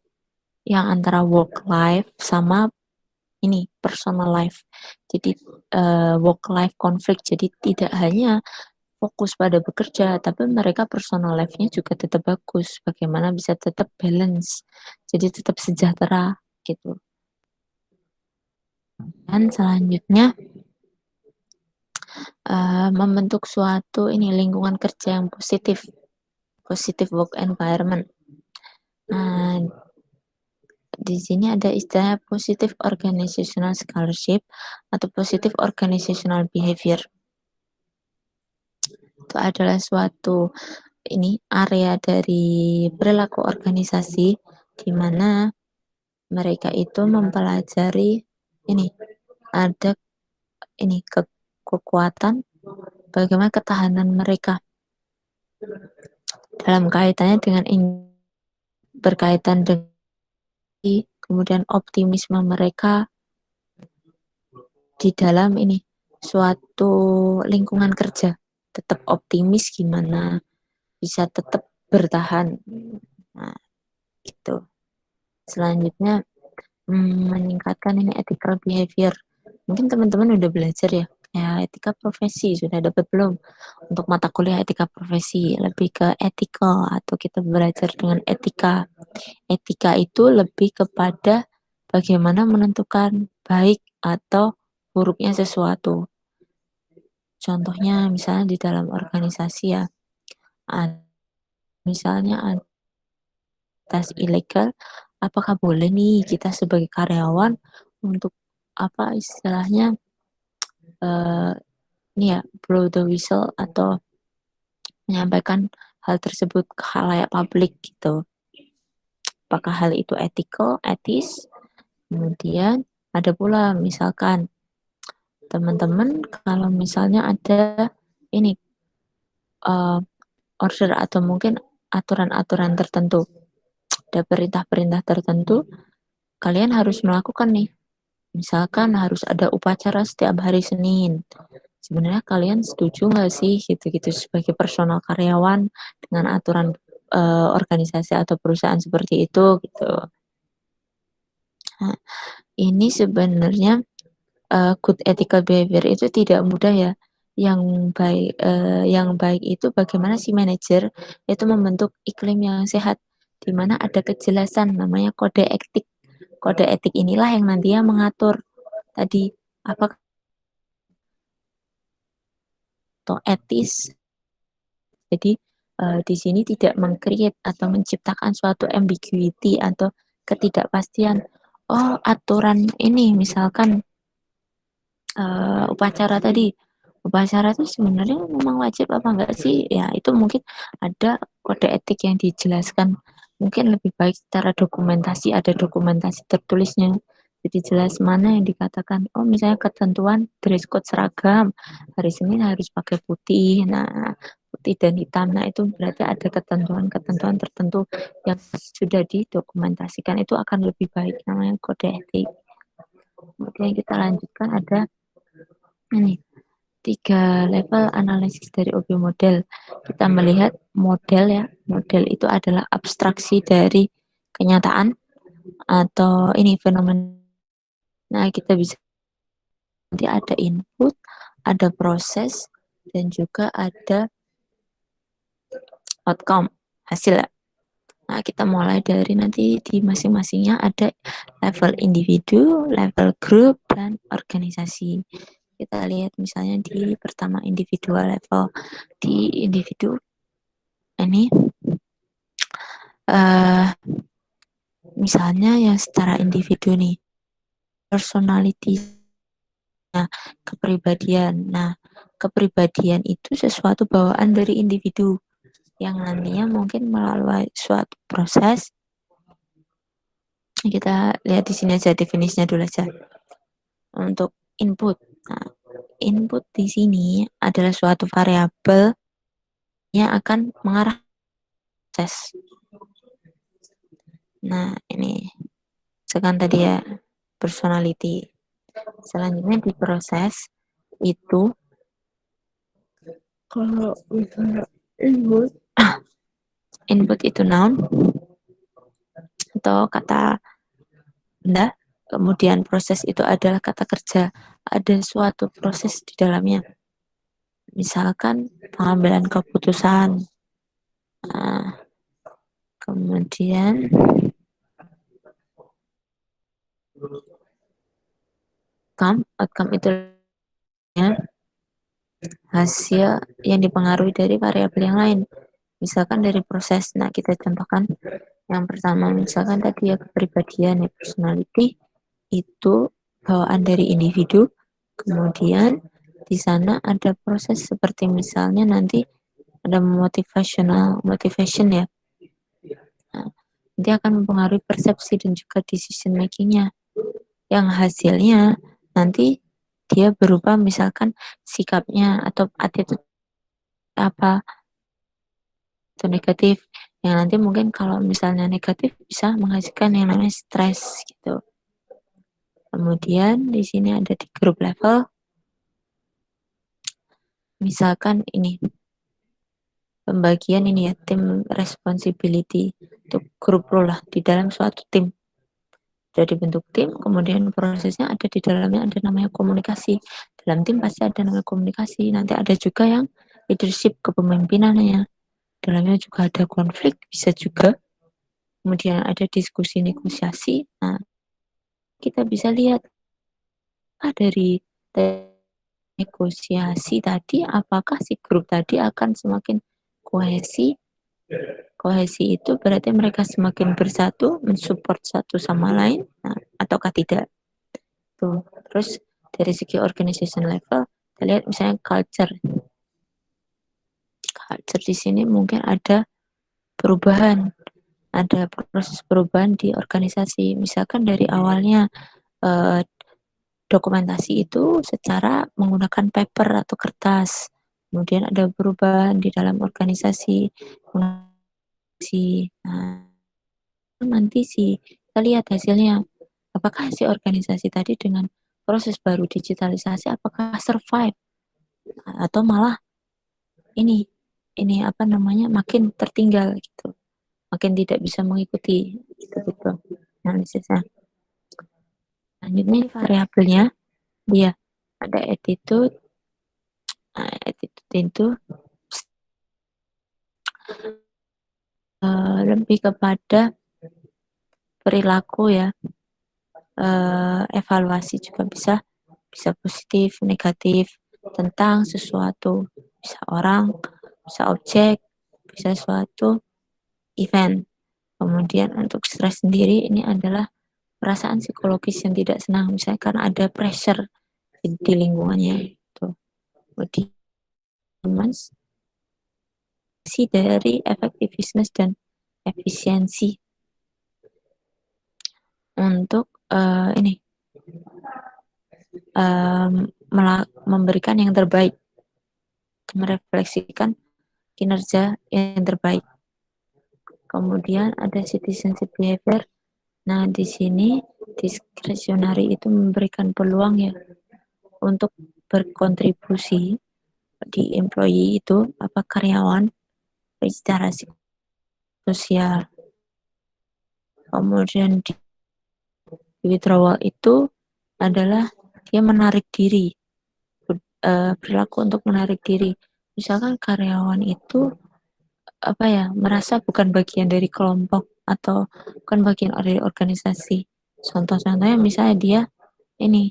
yang antara work life sama ini personal life. Jadi work life conflict. Jadi tidak hanya fokus pada bekerja, tapi mereka personal life-nya juga tetap bagus. Bagaimana bisa tetap balance, jadi tetap sejahtera gitu. Dan selanjutnya membentuk suatu ini lingkungan kerja yang positif work environment. Nah, di sini ada istilah positive organizational scholarship atau positive organizational behavior. Itu adalah suatu ini area dari perilaku organisasi di mana mereka itu mempelajari ini ada ini kekuatan bagaimana ketahanan mereka dalam kaitannya dengan berkaitan dengan kemudian optimisme mereka di dalam ini suatu lingkungan kerja tetap optimis gimana bisa tetap bertahan. Nah, itu selanjutnya meningkatkan ini ethical behavior. Mungkin teman-teman udah belajar ya, etika profesi sudah dapat belum? Untuk mata kuliah etika profesi lebih ke ethical atau kita belajar dengan etika. Etika itu lebih kepada bagaimana menentukan baik atau buruknya sesuatu. Contohnya misalnya di dalam organisasi ya, misalnya atas ilegal, apakah boleh nih kita sebagai karyawan untuk apa istilahnya ini ya blow the whistle atau menyampaikan hal tersebut ke khalayak publik gitu. Apakah hal itu etis? Kemudian ada pula misalkan teman-teman kalau misalnya ada ini order atau mungkin aturan-aturan tertentu, ada perintah-perintah tertentu, kalian harus melakukan nih. Misalkan harus ada upacara setiap hari Senin. Sebenarnya kalian setuju nggak sih gitu-gitu sebagai personal karyawan dengan aturan organisasi atau perusahaan seperti itu gitu. Nah, ini sebenarnya good ethical behavior itu tidak mudah ya. Yang baik itu bagaimana si manajer itu membentuk iklim yang sehat di mana ada kejelasan namanya kode etik. Kode etik inilah yang nantinya mengatur tadi apa atau etis. Jadi di sini tidak meng-create atau menciptakan suatu ambiguity atau ketidakpastian. Oh, aturan ini misalkan upacara tadi. Upacara itu sebenarnya memang wajib apa enggak sih? Ya, itu mungkin ada kode etik yang dijelaskan. Mungkin lebih baik secara dokumentasi, ada dokumentasi tertulisnya. Jadi jelas mana yang dikatakan, oh misalnya ketentuan dress code seragam, hari Senin harus pakai putih, nah putih dan hitam, nah itu berarti ada ketentuan-ketentuan tertentu yang sudah didokumentasikan, itu akan lebih baik, namanya kode etik. Kemudian kita lanjutkan ada ini 3 level analisis dari objek model. Kita melihat model ya, model itu adalah abstraksi dari kenyataan atau ini fenomena. Nah, kita bisa nanti ada input, ada proses, dan juga ada outcome, hasil. Nah, kita mulai dari nanti di masing-masingnya ada level individu, level grup, dan organisasi. Kita lihat misalnya di pertama individual level. Di individu ini misalnya yang secara individu nih, personality, nah, kepribadian. Nah, kepribadian itu sesuatu bawaan dari individu yang nantinya mungkin melalui suatu proses. Kita lihat di sini aja definisinya dulu aja. Untuk input. Nah, input di sini adalah suatu variabel yang akan mengarah proses. Nah, ini sekarang tadi ya personality. Selanjutnya di proses itu kalau misalnya input itu noun atau kata benda, kemudian proses itu adalah kata kerja, ada suatu proses di dalamnya, misalkan pengambilan keputusan. Nah, kemudian outcome itu hasil yang dipengaruhi dari variabel yang lain, misalkan dari proses. Nah, kita contohkan yang pertama, misalkan tadi ya kepribadian ya, personality itu bawaan dari individu, kemudian di sana ada proses seperti misalnya nanti ada motivation ya. Nah, nanti akan mempengaruhi persepsi dan juga decision makingnya, yang hasilnya nanti dia berupa misalkan sikapnya atau attitude apa itu negatif, yang nanti mungkin kalau misalnya negatif bisa menghasilkan yang namanya stres gitu. Kemudian di sini ada di grup level, misalkan ini pembagian ini ya, tim responsibility, untuk grup role lah di dalam suatu tim. Jadi bentuk tim, kemudian prosesnya ada di dalamnya, ada namanya komunikasi. Dalam tim pasti ada namanya komunikasi. Nanti ada juga yang leadership, kepemimpinannya. Dalamnya juga ada konflik, bisa juga. Kemudian ada diskusi negosiasi. Nah, kita bisa lihat dari negosiasi tadi, apakah si grup tadi akan semakin kohesi. Kohesi itu berarti mereka semakin bersatu, mensupport satu sama lain, nah, ataukah tidak. Tuh. Terus dari segi organization level, kita lihat misalnya culture. Culture di sini mungkin ada perubahan, ada proses perubahan di organisasi. Misalkan dari awalnya eh, dokumentasi itu secara menggunakan paper atau kertas. Kemudian ada perubahan di dalam organisasi. Nah, nanti sih kita lihat hasilnya. Apakah si organisasi tadi dengan proses baru digitalisasi apakah survive atau malah ini apa namanya makin tertinggal gitu, makin tidak bisa mengikuti gitu analisisnya. Selanjutnya variabelnya dia ada attitude. Nah, attitude itu lebih kepada perilaku ya, evaluasi juga bisa positif, negatif tentang sesuatu, bisa orang, bisa objek, bisa suatu event. Kemudian untuk stres sendiri ini adalah perasaan psikologis yang tidak senang, misalnya karena ada pressure di lingkungannya itu. Kemudian si dari effectiveness dan efisiensi untuk ini memberikan yang terbaik, merefleksikan kinerja yang terbaik. Kemudian ada citizenship behavior. Nah, di sini discretionary itu memberikan peluang ya untuk berkontribusi di employee itu karyawan secara sosial. Kemudian di withdrawal itu adalah dia menarik diri, berlaku untuk menarik diri. Misalkan karyawan itu merasa bukan bagian dari kelompok atau bukan bagian dari organisasi. Contoh-contohnya misalnya dia ini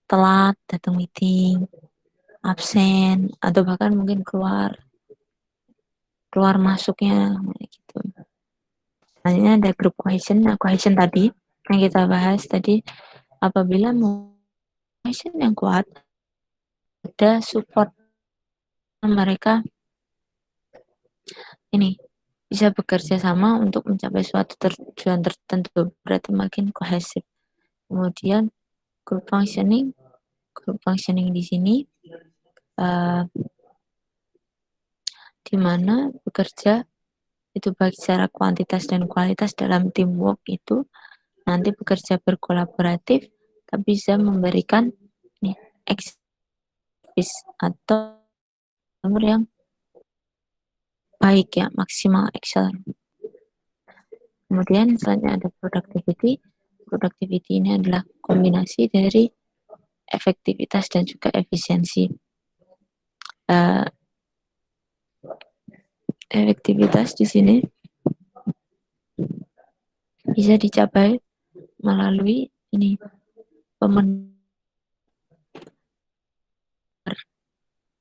telat datang meeting, absen, atau bahkan mungkin keluar masuknya gitu. Selanjutnya ada group cohesion. Nah, cohesion tadi yang kita bahas tadi, apabila mau cohesion yang kuat, ada support mereka ini bisa bekerja sama untuk mencapai suatu tujuan tertentu, berarti makin kohesif. Kemudian group functioning di sini di mana bekerja itu baik secara kuantitas dan kualitas dalam teamwork itu nanti bekerja berkolaboratif tapi bisa memberikan eksis atau nomor yang baik ya, maksimal excellent. Kemudian selanjutnya ada productivity. Productivity ini adalah kombinasi dari efektivitas dan juga efisiensi. Efektivitas di sini bisa dicapai melalui ini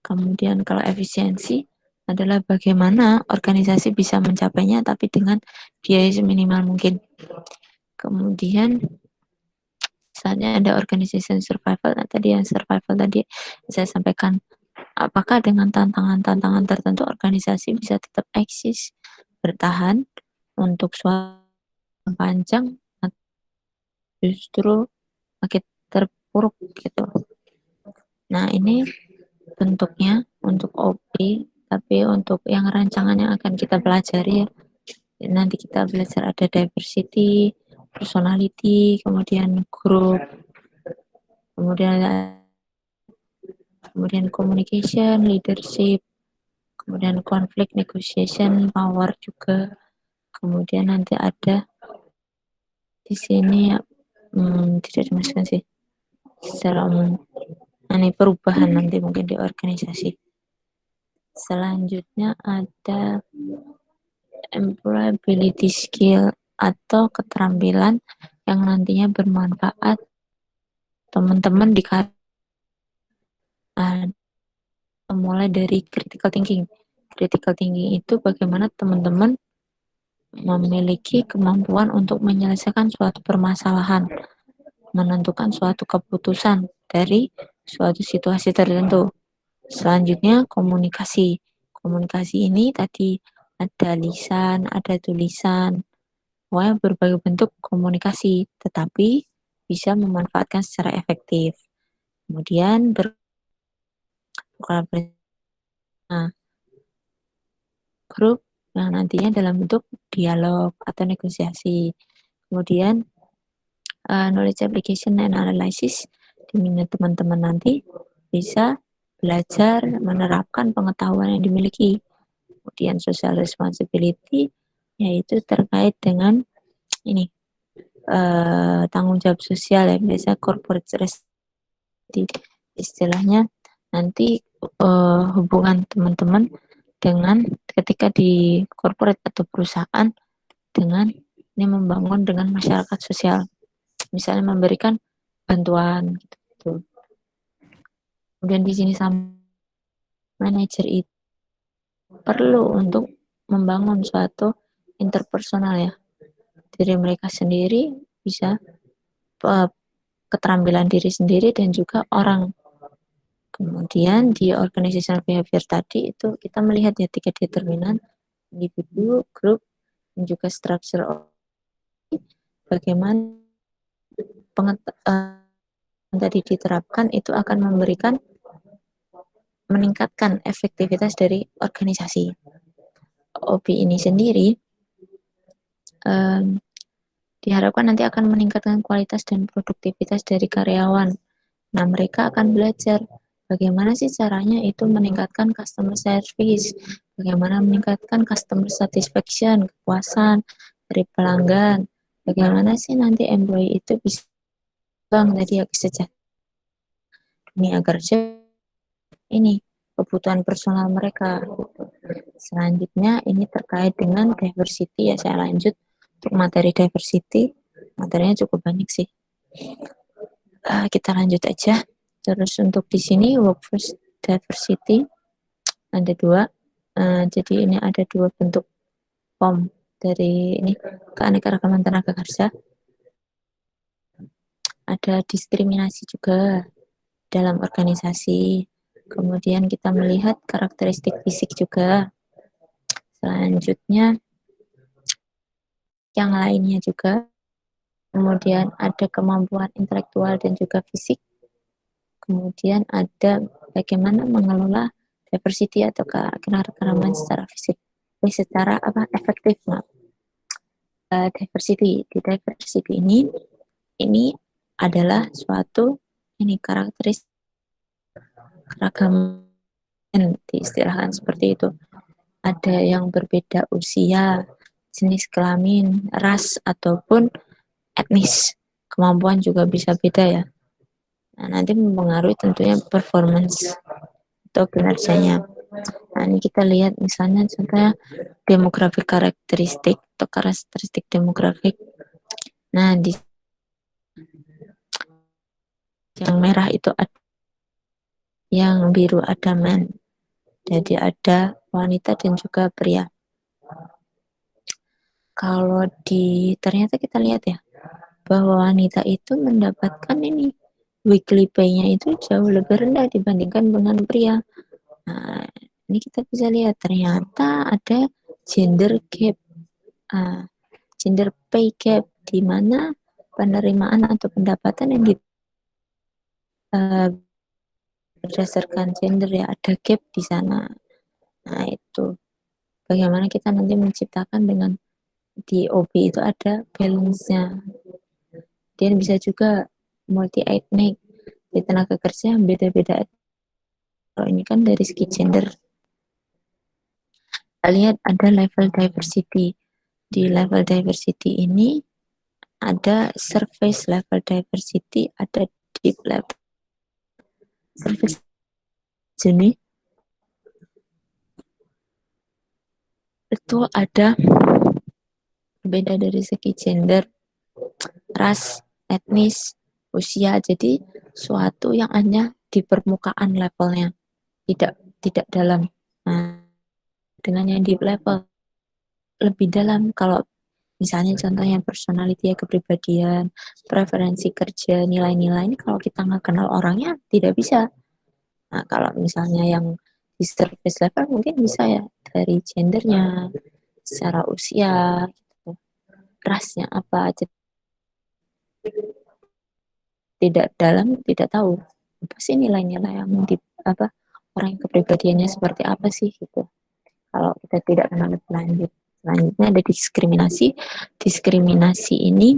kemudian kalau efisiensi adalah bagaimana organisasi bisa mencapainya tapi dengan biaya seminimal mungkin. Kemudian misalnya ada organization survival. Nah, tadi yang survival tadi saya sampaikan, apakah dengan tantangan-tantangan tertentu organisasi bisa tetap eksis, bertahan untuk suatu panjang atau justru makin terpuruk gitu. Nah, ini bentuknya untuk OP, tapi untuk yang rancangan yang akan kita pelajari ya, nanti kita belajar ada diversity, personality, kemudian group, kemudian communication, leadership, kemudian conflict negotiation, power juga, kemudian nanti ada di sini tidak dimasukkan sih secara umum. Ini perubahan nanti mungkin di organisasi. Selanjutnya ada employability skill atau keterampilan yang nantinya bermanfaat teman-teman di mulai dari critical thinking. Critical thinking itu bagaimana teman-teman memiliki kemampuan untuk menyelesaikan suatu permasalahan, menentukan suatu keputusan dari suatu situasi tertentu. Selanjutnya komunikasi. Komunikasi ini tadi ada lisan, ada tulisan, pokoknya berbagai bentuk komunikasi, tetapi bisa memanfaatkan secara efektif. Kemudian berkolaborasi grup yang nantinya dalam bentuk dialog atau negosiasi. Kemudian knowledge application and analysis, di mana teman-teman nanti bisa belajar menerapkan pengetahuan yang dimiliki. Kemudian social responsibility, yaitu terkait dengan ini tanggung jawab sosial ya, biasa corporate responsibility istilahnya. Nanti hubungan teman-teman dengan ketika di corporate atau perusahaan dengan ini membangun dengan masyarakat sosial, misalnya memberikan bantuan gitu. Kemudian di sini sama manajer itu perlu untuk membangun suatu interpersonal ya, diri mereka sendiri bisa keterampilan diri sendiri dan juga orang. Kemudian di organizational behavior tadi itu kita melihat ya 3 determinan, individu, grup, dan juga structure bagaimana tadi diterapkan itu akan meningkatkan efektivitas dari organisasi. OB ini sendiri diharapkan nanti akan meningkatkan kualitas dan produktivitas dari karyawan. Nah, mereka akan belajar bagaimana sih caranya itu meningkatkan customer service, bagaimana meningkatkan customer satisfaction, kepuasan dari pelanggan, bagaimana sih nanti employee itu bisa tadi ya kesejahteraan ini agar ini kebutuhan personal mereka. Selanjutnya ini terkait dengan diversity ya, saya lanjut untuk materi diversity. Materinya cukup banyak sih. Kita lanjut aja. Terus untuk di sini workforce diversity ada dua. Jadi ini ada dua bentuk form dari ini keanekaragaman tenaga kerja. Ada diskriminasi juga dalam organisasi. Kemudian kita melihat karakteristik fisik juga. Selanjutnya yang lainnya juga. Kemudian ada kemampuan intelektual dan juga fisik. Kemudian ada bagaimana mengelola diversity atau keanekaragaman secara fisik, secara efektif. Diversity di diversity ini adalah suatu karakteristik keragaman, diistilahkan seperti itu. Ada yang berbeda usia, jenis kelamin, ras ataupun etnis. Kemampuan juga bisa beda ya. Nah, nanti mempengaruhi tentunya performance atau kinerjanya. Nah, ini kita lihat misalnya contohnya demografik karakteristik atau karakteristik demografik. Nah, di yang merah itu ada, yang biru ada men. Jadi ada wanita dan juga pria. Kalau ternyata kita lihat ya, bahwa wanita itu mendapatkan weekly pay-nya itu jauh lebih rendah dibandingkan dengan pria. Nah, ini kita bisa lihat ternyata ada gender gap, gender pay gap, di mana penerimaan atau pendapatan yang berdasarkan gender ya, ada gap di sana. Nah, itu bagaimana kita nanti menciptakan dengan di OB itu ada balance-nya. Dan bisa juga multi ethnic, di tenaga kerja yang beda-beda. Kalau ini kan dari segi gender. Kita lihat ada level diversity. Di level diversity ini ada surface level diversity, ada deep level. Surface ini itu ada beda dari segi gender, ras, etnis, usia. Jadi suatu yang hanya di permukaan levelnya, tidak dalam. Nah, dengan yang deep level lebih dalam. Kalau misalnya contohnya personality ya, kepribadian, preferensi kerja, nilai-nilai, ini kalau kita nggak kenal orangnya tidak bisa. Nah, kalau misalnya yang di surface level mungkin bisa ya dari gendernya, secara usia, gitu, rasnya apa, tidak dalam, tidak tahu apa sih nilai-nilai yang orang yang kepribadiannya seperti apa sih gitu. Kalau kita tidak kenal lebih lanjut. Selanjutnya ada diskriminasi. Diskriminasi ini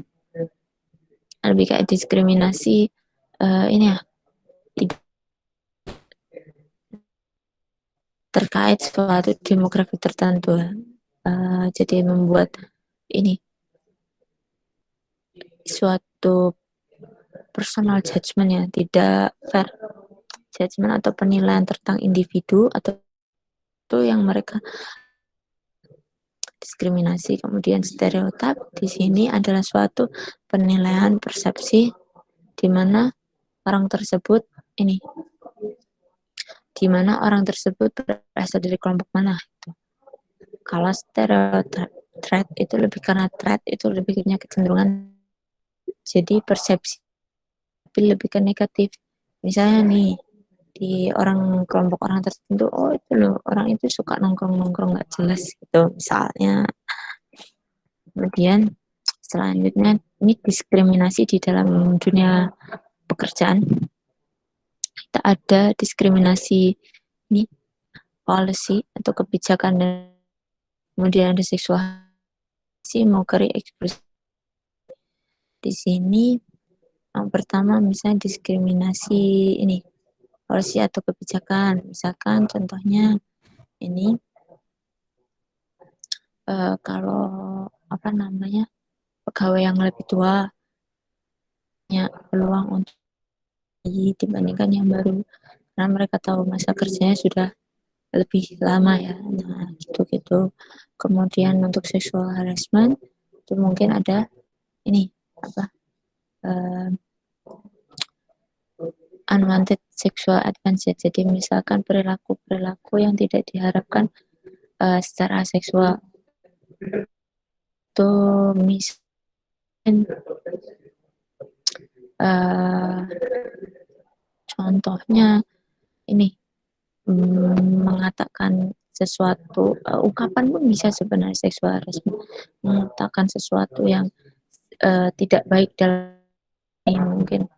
lebih kayak diskriminasi ini ya, terkait suatu demografi tertentu. Jadi membuat ini suatu personal judgment ya, tidak fair judgment atau penilaian tentang individu atau itu yang mereka diskriminasi. Kemudian stereotip di sini adalah suatu penilaian persepsi di mana orang tersebut berasal dari kelompok mana gitu. Kalau stereotip threat itu lebih karena threat itu lebih punya kecenderungan jadi persepsi tapi lebih ke negatif. Misalnya nih di kelompok orang tertentu, oh itu loh orang itu suka nongkrong nggak jelas gitu misalnya. Kemudian selanjutnya ini diskriminasi di dalam dunia pekerjaan, kita ada diskriminasi ini policy atau kebijakan, dan kemudian ada seksual mockery eksklusif. Di sini yang pertama misalnya diskriminasi ini policy atau kebijakan, misalkan contohnya ini kalau apa namanya pegawai yang lebih tua punya peluang untuk dibandingkan yang baru, karena mereka tahu masa kerjanya sudah lebih lama ya. Nah, gitu-gitu. Kemudian untuk sexual harassment itu mungkin ada ini apa unwanted sexual advance. Jadi misalkan perilaku-perilaku yang tidak diharapkan secara seksual. Itu misalkan contohnya ini mengatakan sesuatu, ungkapan pun bisa sebenarnya seksual harassment, mengatakan sesuatu yang tidak baik dalam mungkin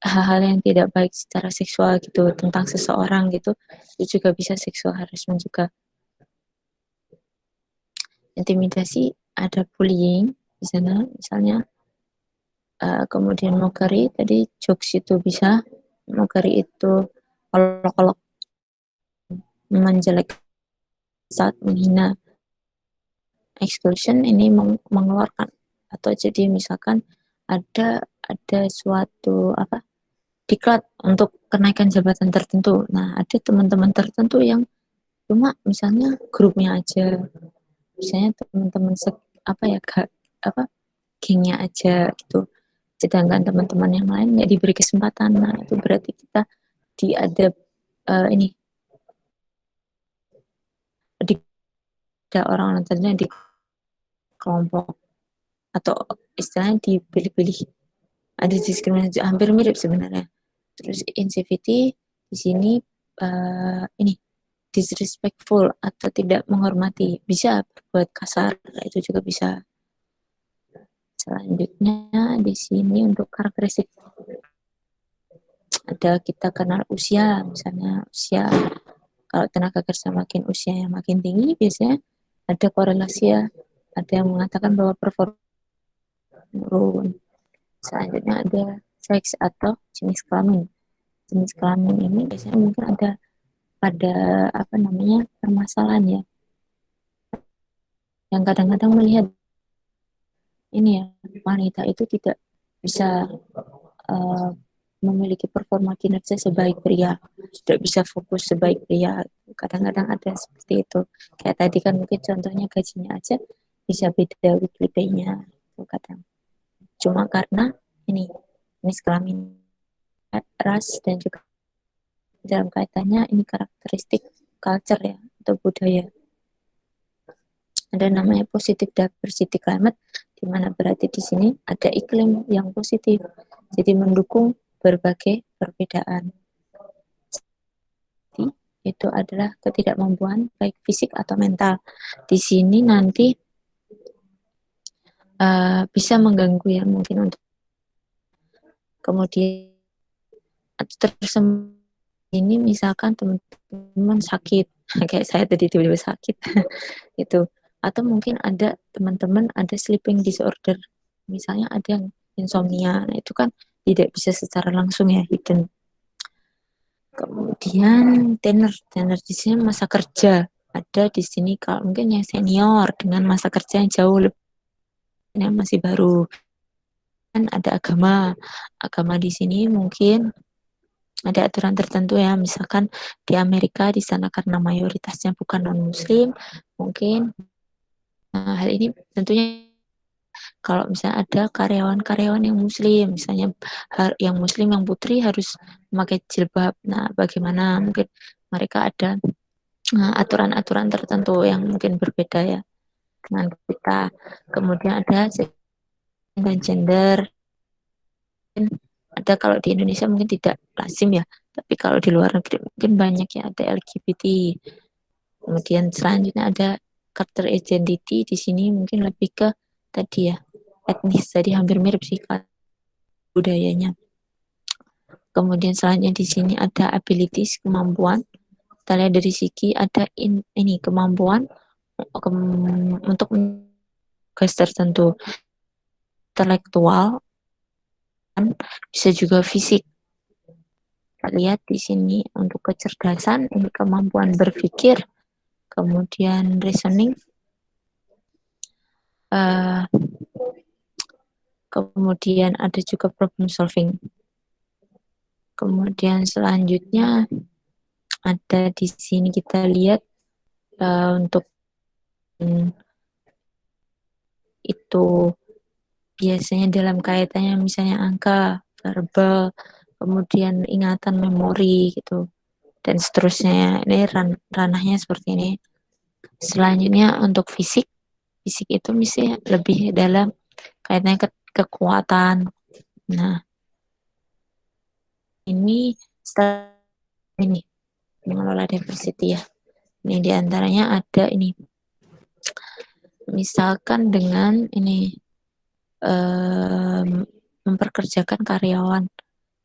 hal-hal yang tidak baik secara seksual gitu tentang seseorang gitu, itu juga bisa seksual harassment juga. Intimidasi, ada bullying di sana misalnya, kemudian mockery tadi jokes itu bisa, mockery itu olok-olok, menjelek saat menghina. Exclusion ini mengeluarkan atau jadi misalkan ada suatu apa diklat untuk kenaikan jabatan tertentu. Nah, ada teman-teman tertentu yang cuma misalnya grupnya aja, misalnya teman-teman apa ya apa gengnya aja gitu. Sedangkan teman-teman yang lain nggak diberi kesempatan. Nah, itu berarti kita ada ini ada orang-orang tertentu di kelompok atau istilahnya dipilih-pilih. Ada diskriminasi hampir mirip sebenarnya. Terus incivility di sini ini disrespectful atau tidak menghormati, bisa berbuat kasar, itu juga bisa. Selanjutnya di sini untuk karakteristik ada kita kenal usia, misalnya usia, kalau tenaga kerja makin usia yang makin tinggi biasanya ada korelasi ya, ada yang mengatakan bahwa performa menurun. Selanjutnya ada seks atau jenis kelamin. Jenis kelamin ini biasanya mungkin ada pada apa namanya permasalahan ya, yang kadang-kadang melihat ini ya wanita itu tidak bisa memiliki performa kinerja sebaik pria, tidak bisa fokus sebaik pria. Kadang-kadang ada seperti itu. Kayak tadi kan mungkin contohnya gajinya aja bisa beda weekly pay-nya kadang. Cuma karena ini jenis kelamin, ras, dan juga dalam kaitannya ini karakteristik culture ya atau budaya. Ada namanya positive diversity climate, di mana berarti di sini ada iklim yang positif, jadi mendukung berbagai perbedaan. Jadi, itu adalah ketidakmampuan baik fisik atau mental. Di sini nanti bisa mengganggu ya mungkin untuk kemudian terus ini misalkan teman-teman sakit kayak saya tadi tiba-tiba sakit itu, atau mungkin ada teman-teman ada sleeping disorder, misalnya ada yang insomnia. Nah, itu kan tidak bisa secara langsung ya hidden. Kemudian tenor di sini masa kerja, ada di sini kalau mungkin yang senior dengan masa kerja yang jauh lebih, yang masih baru. Kan ada agama di sini mungkin ada aturan tertentu ya, misalkan di Amerika di sana karena mayoritasnya bukan non muslim mungkin. Nah, hal ini tentunya kalau misalnya ada karyawan-karyawan yang muslim, misalnya yang muslim yang putri harus memakai jilbab. Nah, bagaimana mungkin mereka ada aturan-aturan tertentu yang mungkin berbeda ya dengan kita. Kemudian ada dan gender, ada kalau di Indonesia mungkin tidak lazim ya, tapi kalau di luar negeri mungkin banyak ya, ada LGBT. Kemudian selanjutnya ada character identity, di sini mungkin lebih ke tadi ya etnis, jadi hampir mirip sih budayanya. Kemudian selanjutnya di sini ada abilities, kemampuan. Kita lihat dari segi ada ini kemampuan untuk tugas tertentu, intelektual, bisa juga fisik. Kita lihat di sini untuk kecerdasan, ini kemampuan berpikir, kemudian reasoning, uh, kemudian ada juga problem solving. Kemudian selanjutnya ada di sini kita lihat untuk itu biasanya dalam kaitannya misalnya angka, verbal, kemudian ingatan, memori gitu, dan seterusnya. Ini ranahnya seperti ini. Selanjutnya untuk fisik, fisik itu misalnya lebih dalam kaitannya kekuatan. Nah, ini ini mengelola diversity ya. Ini diantaranya ada ini, misalkan dengan ini memperkerjakan karyawan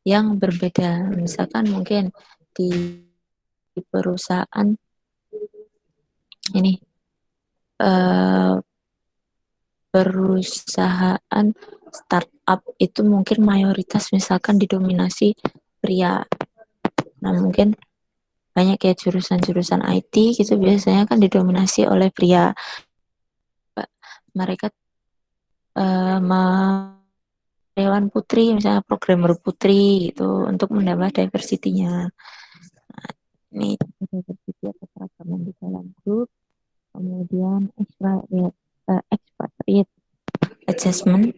yang berbeda, misalkan mungkin di perusahaan ini perusahaan startup itu mungkin mayoritas misalkan didominasi pria. Nah mungkin banyak ya jurusan-jurusan IT gitu biasanya kan didominasi oleh pria. Mereka karyawan putri, misalnya programmer putri gitu untuk menambah diversity-nya. Nah, ini diversity atau keragaman di dalam grup. Kemudian expatriate adjustment,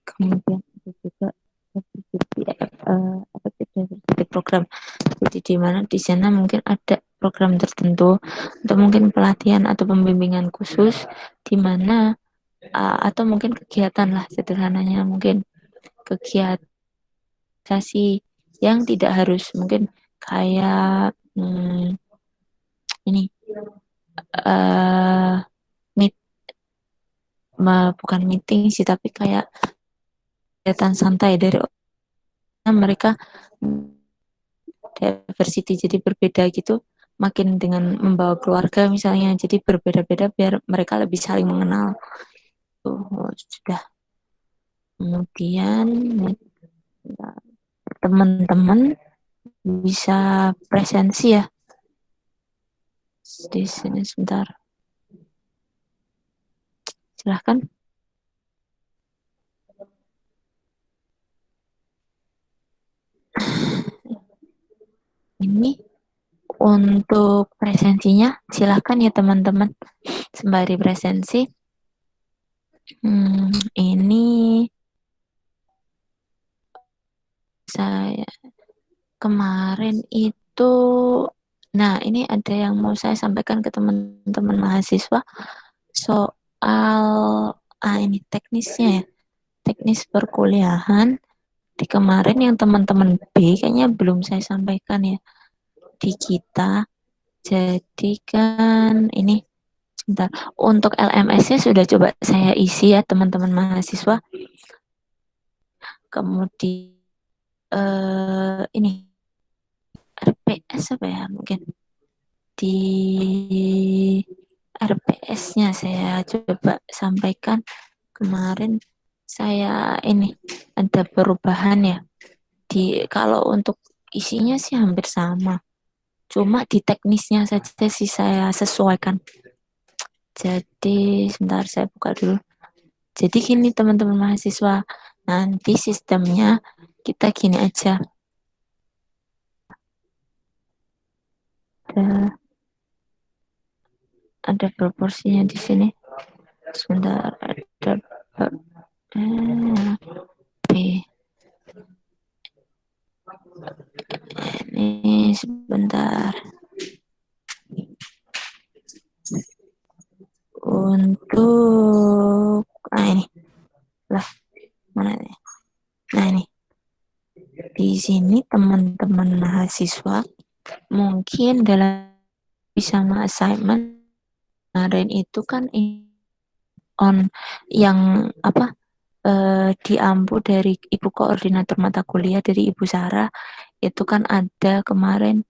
kemudian ada juga effective diversity program. Jadi di mana di sana mungkin ada program tertentu atau mungkin pelatihan atau pembimbingan khusus di mana atau mungkin kegiatan lah sederhananya, mungkin kegiatan yang tidak harus mungkin kayak ini meet, bukan meeting sih tapi kayak kegiatan santai dari mereka diversity jadi berbeda gitu, makin dengan membawa keluarga misalnya, jadi berbeda-beda biar mereka lebih saling mengenal. Sudah. Kemudian teman-teman bisa presensi ya di sini sebentar, silahkan. Ini untuk presensinya silahkan ya teman-teman sembari presensi. Ini saya kemarin itu, nah ini ada yang mau saya sampaikan ke teman-teman mahasiswa soal ini teknisnya ya, teknis perkuliahan. Di kemarin yang teman-teman B kayaknya belum saya sampaikan ya di kita. Jadi kan ini sebentar, untuk LMS-nya sudah coba saya isi ya teman-teman mahasiswa. Kemudian ini RPS apa ya, mungkin di RPS-nya saya coba sampaikan. Kemarin saya ini ada perubahan ya. Kalau untuk isinya sih hampir sama. Cuma di teknisnya saja sih saya sesuaikan. Jadi sebentar saya buka dulu. Jadi gini teman-teman mahasiswa, nanti sistemnya kita gini aja. Ada proporsinya di sini. Sebentar, ada B. Ini sebentar. Untuk ini lah, mana nih? Nah ini di sini teman-teman mahasiswa mungkin dalam sama assignment kemarin itu kan on yang apa diampu dari Ibu Koordinator Mata Kuliah dari Ibu Sarah, itu kan ada kemarin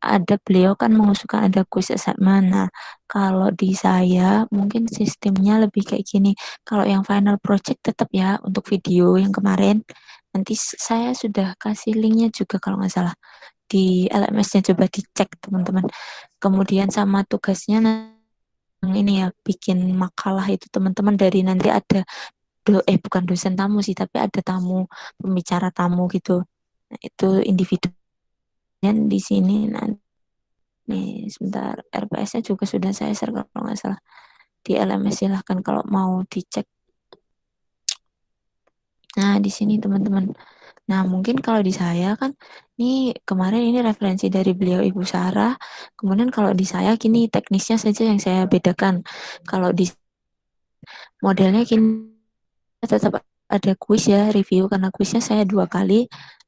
ada beliau kan mengusulkan ada quiz assessment. Nah, kalau di saya mungkin sistemnya lebih kayak gini. Kalau yang final project tetap ya untuk video yang kemarin. Nanti saya sudah kasih linknya juga kalau nggak salah di LMS-nya, coba dicek teman-teman. Kemudian sama tugasnya yang ini ya bikin makalah itu teman-teman dari nanti ada bukan dosen tamu sih tapi ada tamu pembicara tamu gitu. Nah, itu individunya di sini nanti. Nih, sebentar. RPS-nya juga sudah saya share kalau nggak salah. Di LMS silahkan kalau mau dicek. Nah, di sini teman-teman. Nah, mungkin kalau di saya kan, ini kemarin ini referensi dari beliau Ibu Sarah. Kemudian kalau di saya gini, teknisnya saja yang saya bedakan. Kalau di modelnya gini, tetap ada kuis ya, review. Karena kuisnya saya 2 kali.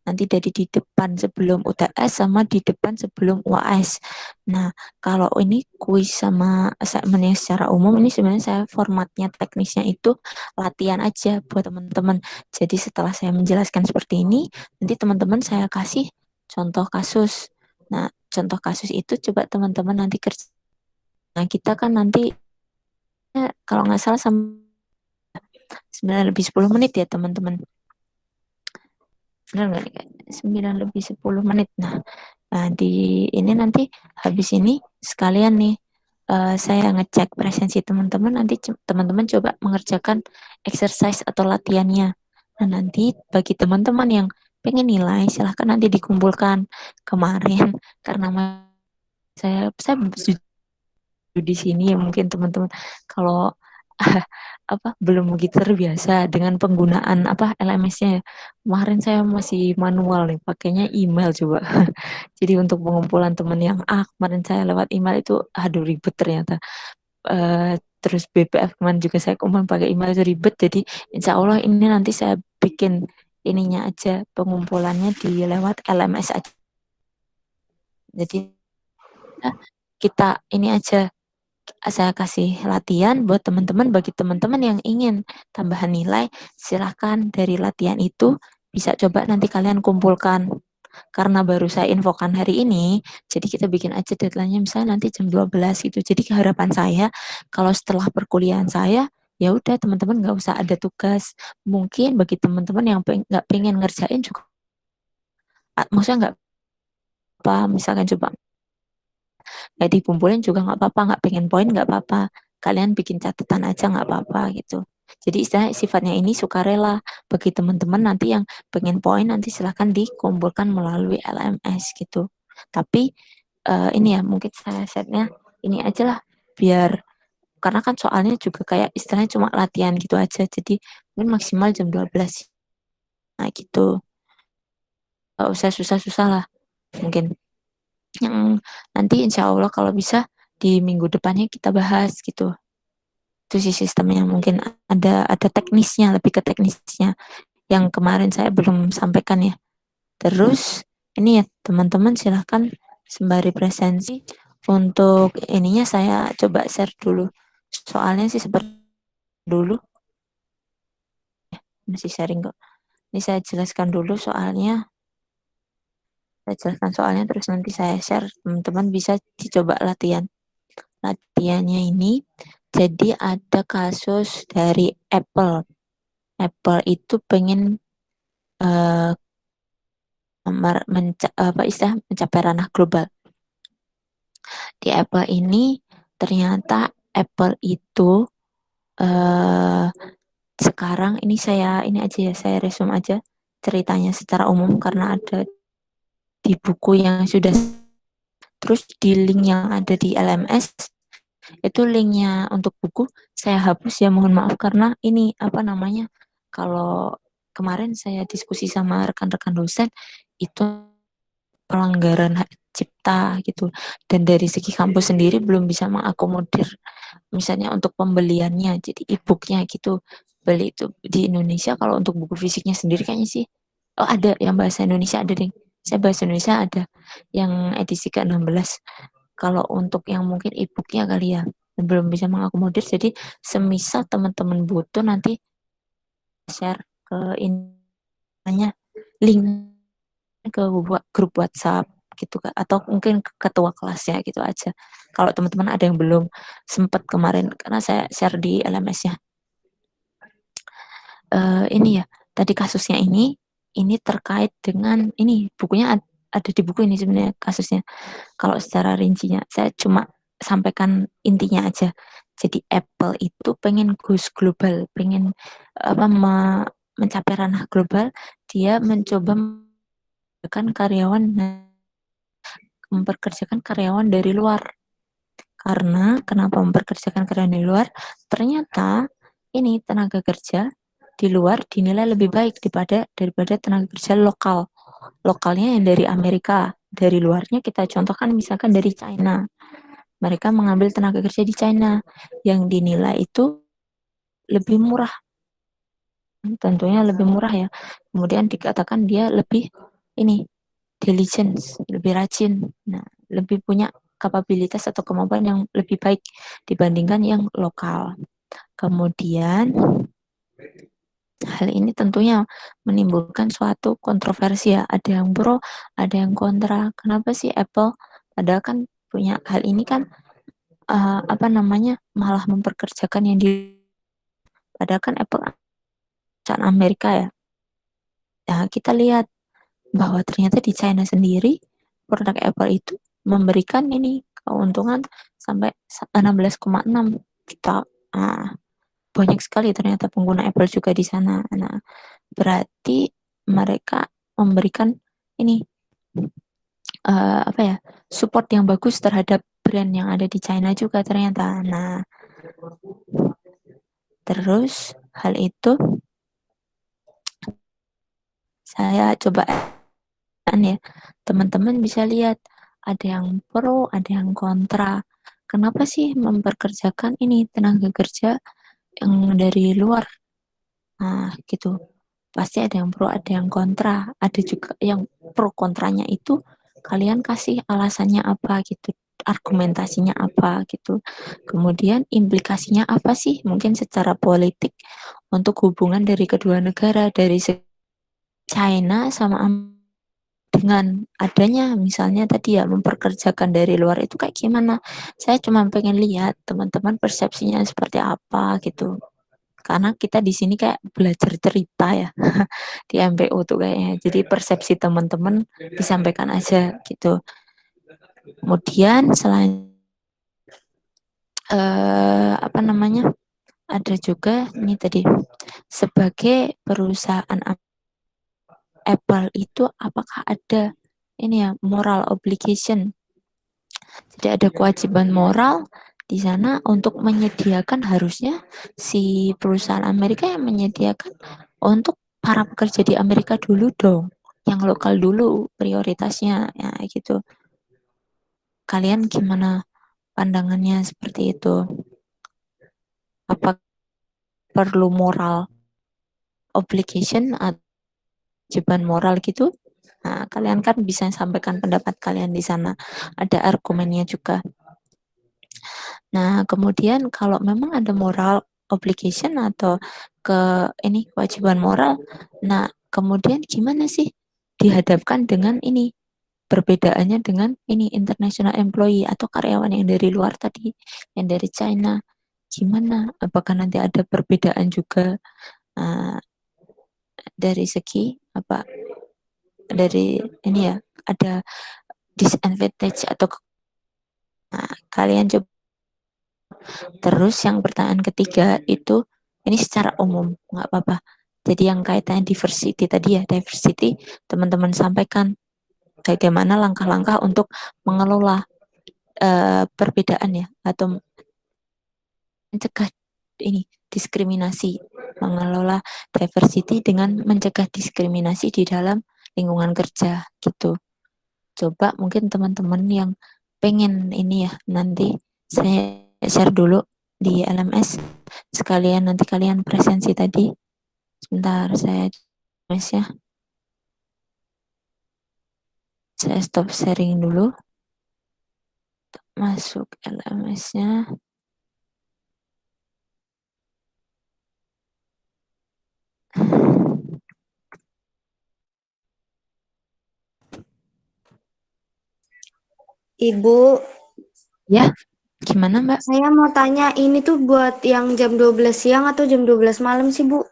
Nanti dari di depan sebelum UTS sama di depan sebelum UAS. Nah, kalau ini kuis sama assignment yang secara umum, ini sebenarnya saya formatnya teknisnya itu latihan aja buat teman-teman. Jadi setelah saya menjelaskan seperti ini, nanti teman-teman saya kasih contoh kasus. Nah, contoh kasus itu coba teman-teman nanti kerja. Nah, kita kan nanti kalau nggak salah sama 9 lebih 10 menit ya teman-teman. Benar nggak nih? 9 lebih 10 menit. Nah, di ini nanti habis ini sekalian nih saya ngecek presensi teman-teman, nanti teman-teman coba mengerjakan exercise atau latihannya. Nah, nanti bagi teman-teman yang pengen nilai, silahkan nanti dikumpulkan kemarin karena saya di sini ya mungkin teman-teman kalau apa belum begitu terbiasa dengan penggunaan apa LMS-nya ya. Kemarin saya masih manual nih, pakainya email coba. Jadi untuk pengumpulan teman yang kemarin saya lewat email itu aduh ribet ternyata. Terus BPF kemarin juga saya kumpul pakai email itu ribet. Jadi insya Allah ini nanti saya bikin ininya aja pengumpulannya di lewat LMS aja. Jadi kita ini aja saya kasih latihan buat teman-teman. Bagi teman-teman yang ingin tambahan nilai, silahkan dari latihan itu bisa coba nanti kalian kumpulkan. Karena baru saya infokan hari ini, jadi kita bikin aja deadline-nya misalnya nanti jam 12 gitu. Jadi keharapan saya, kalau setelah perkuliahan saya, ya udah teman-teman nggak usah ada tugas. Mungkin bagi teman-teman yang nggak pengen ngerjain juga, maksudnya nggak apa, misalkan coba nggak dikumpulin juga nggak apa-apa, nggak pengen poin nggak apa-apa, kalian bikin catatan aja nggak apa-apa gitu. Jadi istilah sifatnya ini sukarela. Bagi teman-teman nanti yang pengen poin nanti silahkan dikumpulkan melalui LMS gitu. Tapi ini ya mungkin saya setnya ini aja lah biar karena kan soalnya juga kayak istilahnya cuma latihan gitu aja, jadi mungkin maksimal jam 12. Nah gitu, nggak usah susah-susah lah mungkin. Yang nanti insya Allah kalau bisa di minggu depannya kita bahas gitu. Itu sih sistemnya, mungkin ada teknisnya, lebih ke teknisnya yang kemarin saya belum sampaikan ya. Terus ini ya teman-teman silahkan sembari presensi untuk ininya saya coba share dulu. Soalnya sih seperti dulu masih sharing kok. Ini saya jelaskan dulu soalnya. Saya jelaskan soalnya terus nanti saya share, teman-teman bisa dicoba latihan. Latihannya ini jadi ada kasus dari Apple. Apple itu pengen uh, mencapai ranah global. Di Apple ini ternyata Apple itu uh, sekarang ini saya ini aja ya saya resume aja ceritanya secara umum karena ada di buku yang sudah, terus di link yang ada di LMS itu linknya untuk buku saya hapus ya, mohon maaf karena ini apa namanya, kalau kemarin saya diskusi sama rekan-rekan dosen itu pelanggaran hak cipta gitu, dan dari segi kampus sendiri belum bisa mengakomodir misalnya untuk pembeliannya jadi e-booknya gitu. Beli itu di Indonesia kalau untuk buku fisiknya sendiri kayaknya sih ada yang bahasa Indonesia ada deh, saya bahasa Indonesia ada yang edisi ke-16. Kalau untuk yang mungkin e-booknya kali ya belum bisa mengakomodir, jadi semisal teman-teman butuh nanti share ke ini link ke grup WhatsApp gitu kan, atau mungkin ke ketua kelasnya gitu aja. Kalau teman-teman ada yang belum sempat kemarin, karena saya share di LMS-nya. Ini ya, tadi kasusnya ini terkait dengan ini bukunya ada di buku ini sebenarnya kasusnya. Kalau secara rincinya, saya cuma sampaikan intinya aja. Jadi Apple itu pengen goes global, pengen apa mencapai ranah global, dia mencoba memperkerjakan karyawan dari luar. Karena kenapa memperkerjakan karyawan dari luar? Ternyata ini tenaga kerja di luar dinilai lebih baik daripada tenaga kerja lokal. Lokalnya yang dari Amerika, dari luarnya kita contohkan misalkan dari China. Mereka mengambil tenaga kerja di China yang dinilai itu lebih murah, tentunya lebih murah ya. Kemudian dikatakan dia lebih ini diligence, lebih rajin. Nah, lebih punya kapabilitas atau kemampuan yang lebih baik dibandingkan yang lokal. Kemudian hal ini tentunya menimbulkan suatu kontroversi ya. Ada yang pro, ada yang kontra. Kenapa sih Apple padahal kan punya hal ini kan apa namanya malah memperkerjakan yang di padahal kan Apple perusahaan Amerika ya. Nah, kita lihat bahwa ternyata di China sendiri produk Apple itu memberikan ini keuntungan sampai 16,6 juta. Nah, banyak sekali ternyata pengguna Apple juga di sana. Nah, berarti mereka memberikan ini apa ya support yang bagus terhadap brand yang ada di China juga ternyata. Nah, terus hal itu saya coba ya, teman-teman bisa lihat ada yang pro, ada yang kontra. Kenapa sih memperkerjakan ini tenaga kerja yang dari luar? Nah, gitu. Pasti ada yang pro, ada yang kontra. Ada juga yang pro kontranya itu kalian kasih alasannya apa gitu, argumentasinya apa gitu. Kemudian implikasinya apa sih? Mungkin secara politik untuk hubungan dari kedua negara, dari China sama dengan adanya misalnya tadi ya memperkerjakan dari luar itu kayak gimana. Saya cuma pengen lihat teman-teman persepsinya seperti apa gitu. Karena kita di sini kayak belajar cerita ya di MPU tuh kayaknya. Jadi persepsi teman-teman disampaikan aja gitu. Kemudian selain apa namanya? Ada juga ini tadi sebagai perusahaan Apple itu apakah ada ini ya moral obligation. Jadi ada kewajiban moral di sana untuk menyediakan harusnya si perusahaan Amerika yang menyediakan untuk para pekerja di Amerika dulu dong, yang lokal dulu prioritasnya ya gitu. Kalian gimana pandangannya seperti itu? Apa perlu moral obligation atau kewajiban moral gitu? Nah, kalian kan bisa sampaikan pendapat kalian di sana. Ada argumennya juga. Nah, kemudian kalau memang ada moral obligation atau ini kewajiban moral, nah kemudian gimana sih dihadapkan dengan ini perbedaannya dengan ini international employee atau karyawan yang dari luar tadi, yang dari China, gimana? Apakah nanti ada perbedaan juga uh, dari segi apa dari ini ya ada disadvantage atau kalian coba. Terus yang pertanyaan ketiga itu ini secara umum nggak apa-apa. Jadi yang kaitannya diversity tadi ya diversity teman-teman sampaikan bagaimana langkah-langkah untuk mengelola perbedaan ya atau mencegah ini diskriminasi, mengelola diversity dengan mencegah diskriminasi di dalam lingkungan kerja gitu. Coba mungkin teman-teman yang pengen ini ya nanti saya share dulu di LMS sekalian nanti kalian presensi tadi. Sebentar saya LMS ya. Saya stop sharing dulu. Masuk LMS-nya. Ibu, Ya, gimana Mbak? saya mau tanya ini tuh buat yang jam 12 siang atau jam 12 malam sih, Bu?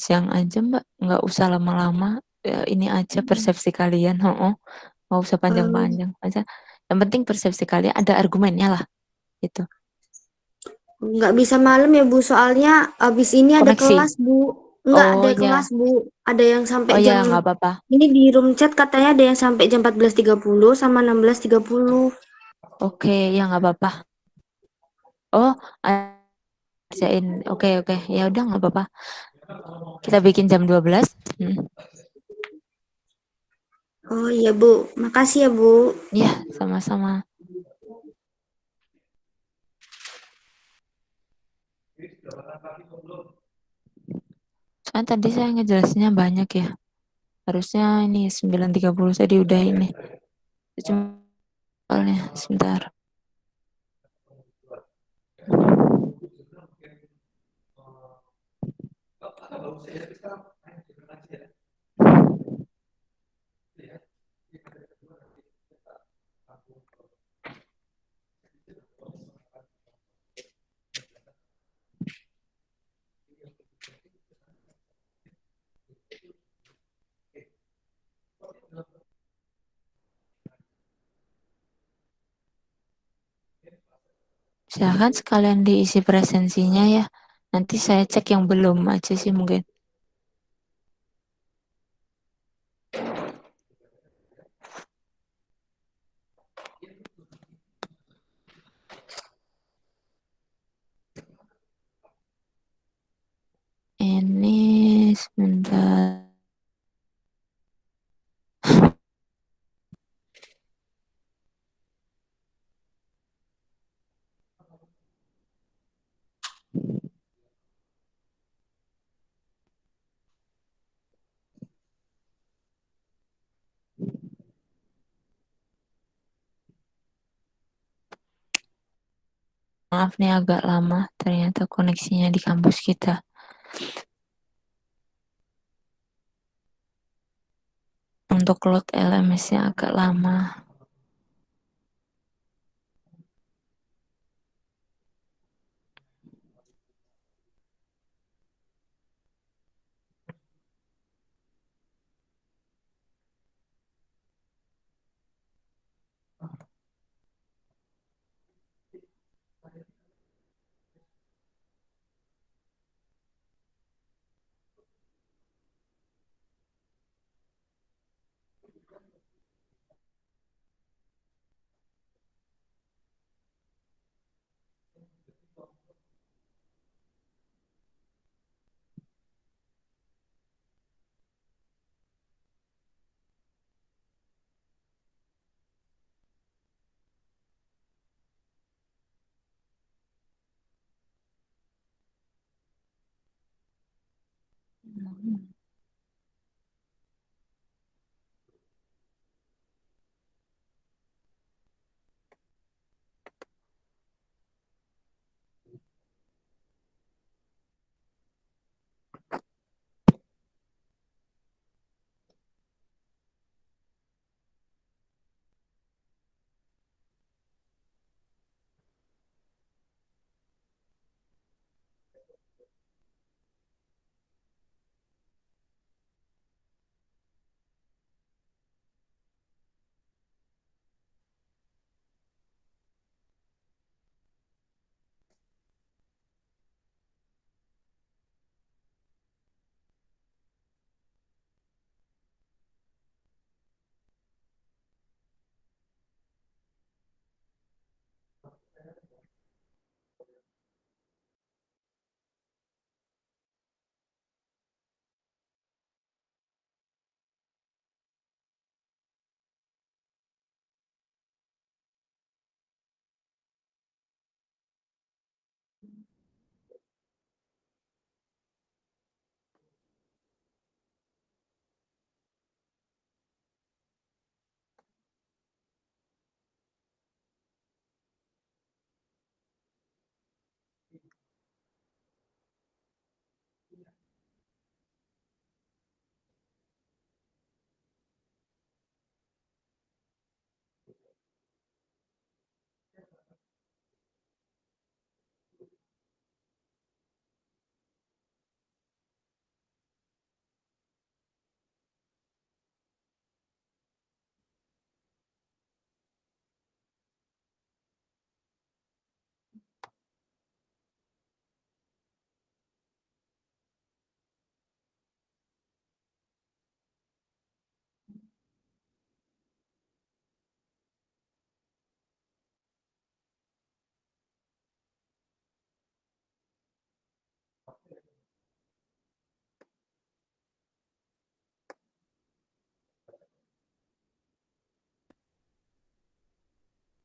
Siang aja Mbak, nggak usah lama-lama. Ya, ini aja persepsi kalian, nggak usah Eh, panjang-panjang aja. Yang penting persepsi kalian ada argumennya lah, gitu. nggak bisa malam ya, Bu, soalnya abis ini ada Koneksi. kelas, Bu. Nggak Oh ada kelas, ya, Bu. Ada yang sampai oh ya jam nggak apa-apa. ini di room chat katanya ada yang sampai jam 14.30 sama 16.30. Oke, ya nggak apa-apa. Oh, kerjain. Oke, oke. Ya udah nggak apa-apa. Kita bikin jam 12. Hmm. Oh iya, Bu. Makasih ya, Bu. Ya, sama-sama. Kan tadi saya ngejelasinnya banyak ya. Harusnya ini 9.30 tadi udah ini. Cuma soalnya sebentar. Silahkan sekalian diisi presensinya ya. Nanti saya cek yang belum aja sih mungkin. Ini sebentar. Maaf nih agak lama. Ternyata koneksinya di kampus kita. Untuk load LMS-nya agak lama.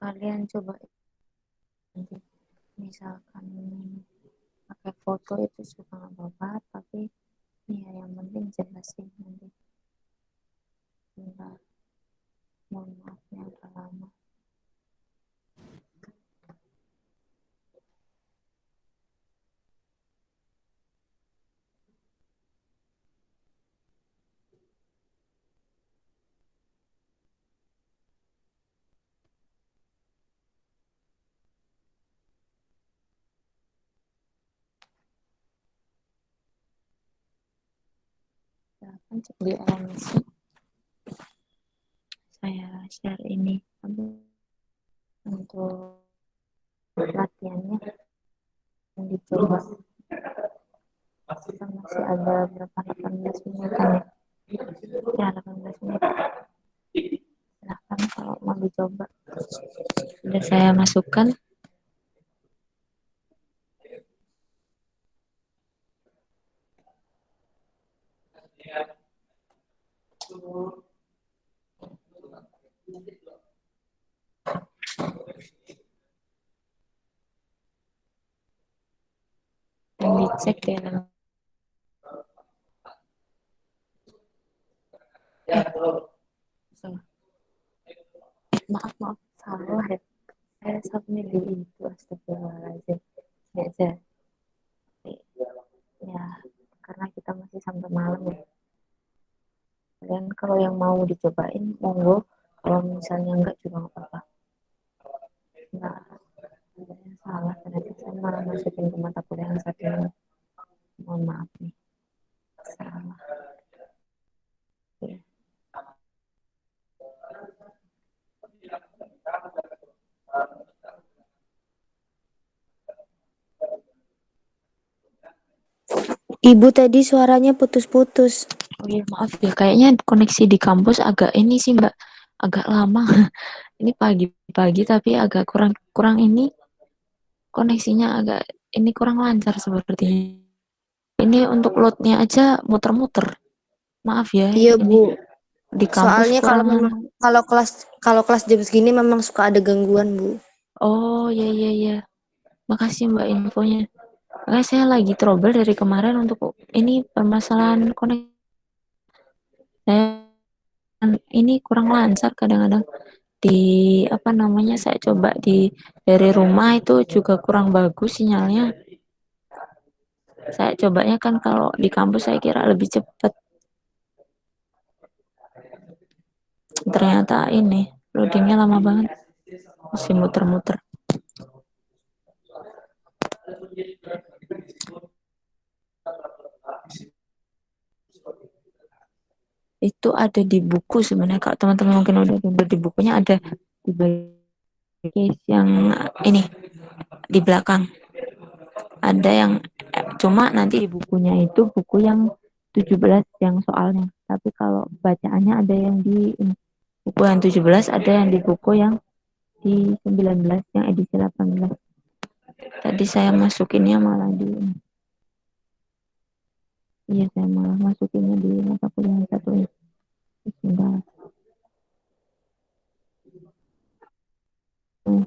kalian coba nanti misalkan pakai foto itu juga nggak apa-apa, tapi ya yang penting jelas sih nanti. Bentar, mohon maaf ya agak lama. Silahkan cek di LMC. Saya share ini untuk latihannya yang dicoba. Kita masih ada berapa, 18 menitan ya? Ya 18 menit. Silahkan kalau mau dicoba. Sudah saya masukkan. Dan dicek ya. Maaf salah ya, saya submit di itu, astagfirullahaladzim aja ya, karena kita masih sampai malam ya. Dan kalau yang mau dicobain monggo, kalau misalnya enggak juga nggak apa-apa. Enggak ada yang salah, ternyata saya malah masukin ke mata kuliah yang satu ini. Mohon maaf nih, salah ya. Ibu tadi suaranya putus-putus. Oh iya maaf ya, kayaknya koneksi di kampus agak ini sih Mbak, agak lama. Ini pagi-pagi tapi agak kurang kurang ini, koneksinya agak ini kurang lancar sepertinya. Ini untuk loadnya aja muter-muter. Maaf ya, Iya ini Bu, di kampus soalnya kurang. kalau kelas jam segini memang suka ada gangguan Bu. Oh ya ya ya, makasih Mbak infonya. Makanya saya lagi trouble dari kemarin untuk ini permasalahan koneksi. Saya ini kurang lancar kadang-kadang di apa namanya, saya coba dari rumah itu juga kurang bagus sinyalnya. Saya cobanya kan kalau di kampus saya kira lebih cepat, ternyata ini loadingnya lama banget, masih muter-muter. Itu ada di buku sebenarnya, kalau teman-teman mungkin udah download di bukunya, ada di case yang ini di belakang ada yang cuma nanti di bukunya itu buku yang 17 yang soalnya, tapi kalau bacaannya ada yang di ini, buku yang 17 ada yang di buku yang di 19 yang edisi 18. Tadi saya masukinnya malah di ini. Iya, saya malah masukinnya di mata kuliah yang satu ini. Sebentar. Hmm.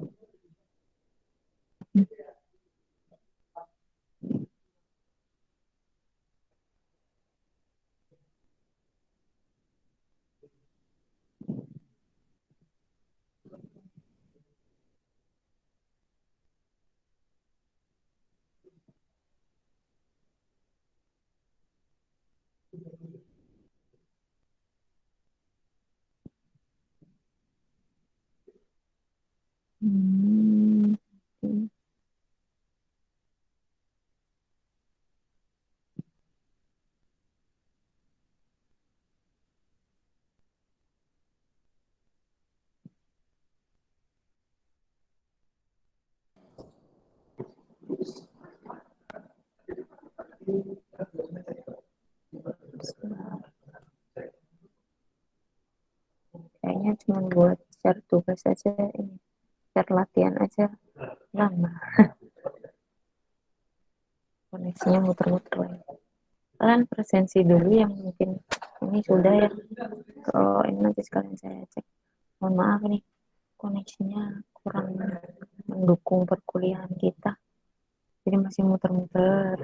Hmm. Kayaknya cuma buat share tugas aja ini, share latihan aja lama, koneksinya muter-muter lagi. Kalian presensi dulu yang mungkin ini sudah ya, kalau ini nanti sekalian saya cek. Mohon maaf nih, koneksinya kurang mendukung perkuliahan kita, jadi masih muter-muter.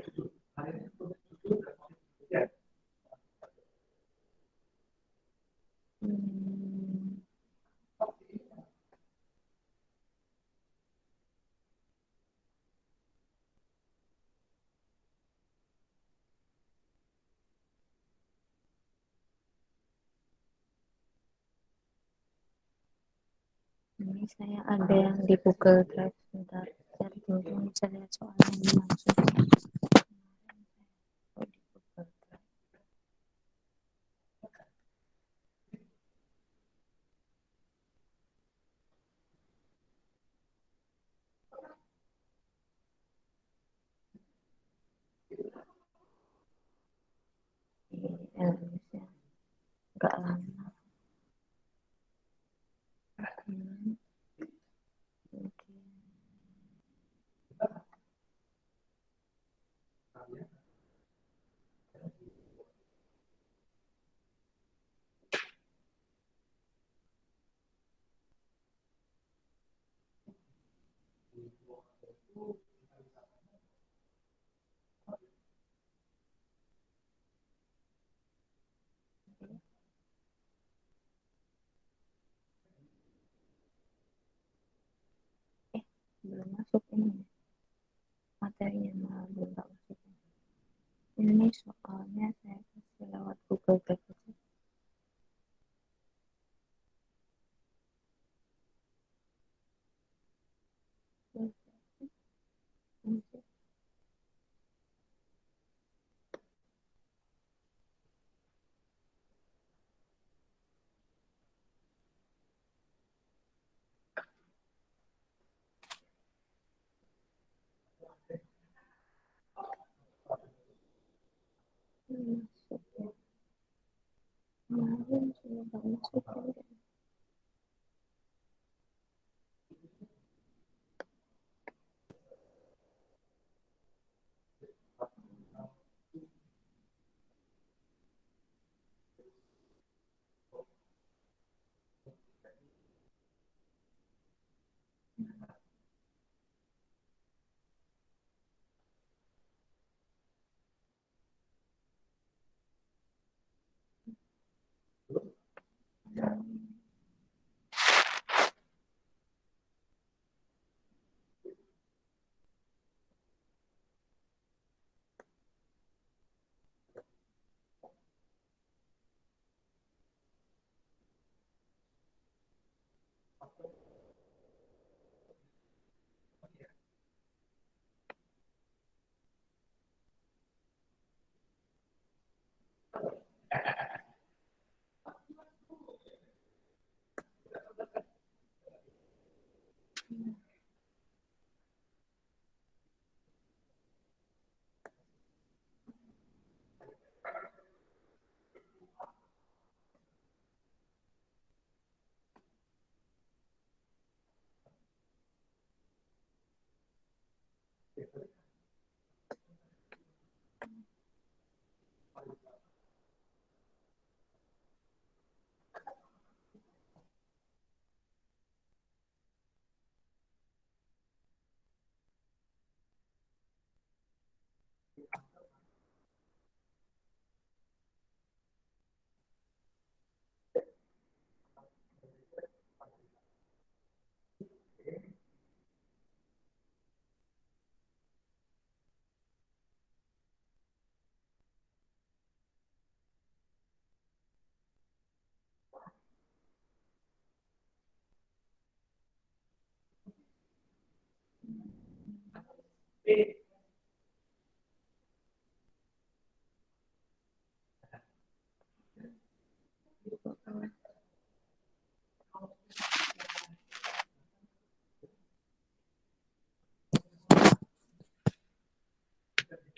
Ini saya ada yang di Google Drive, sebentar cari teman-teman bisa lihat soalnya ini langsung. Oh, di Google Drive. LMS-nya agak lama. Belum masuk ini materinya, malah belum masuk. Ini soalnya saya kasih lewat Google Drive aja. Masuk ya. Kemarin sudah nggak masuk ya.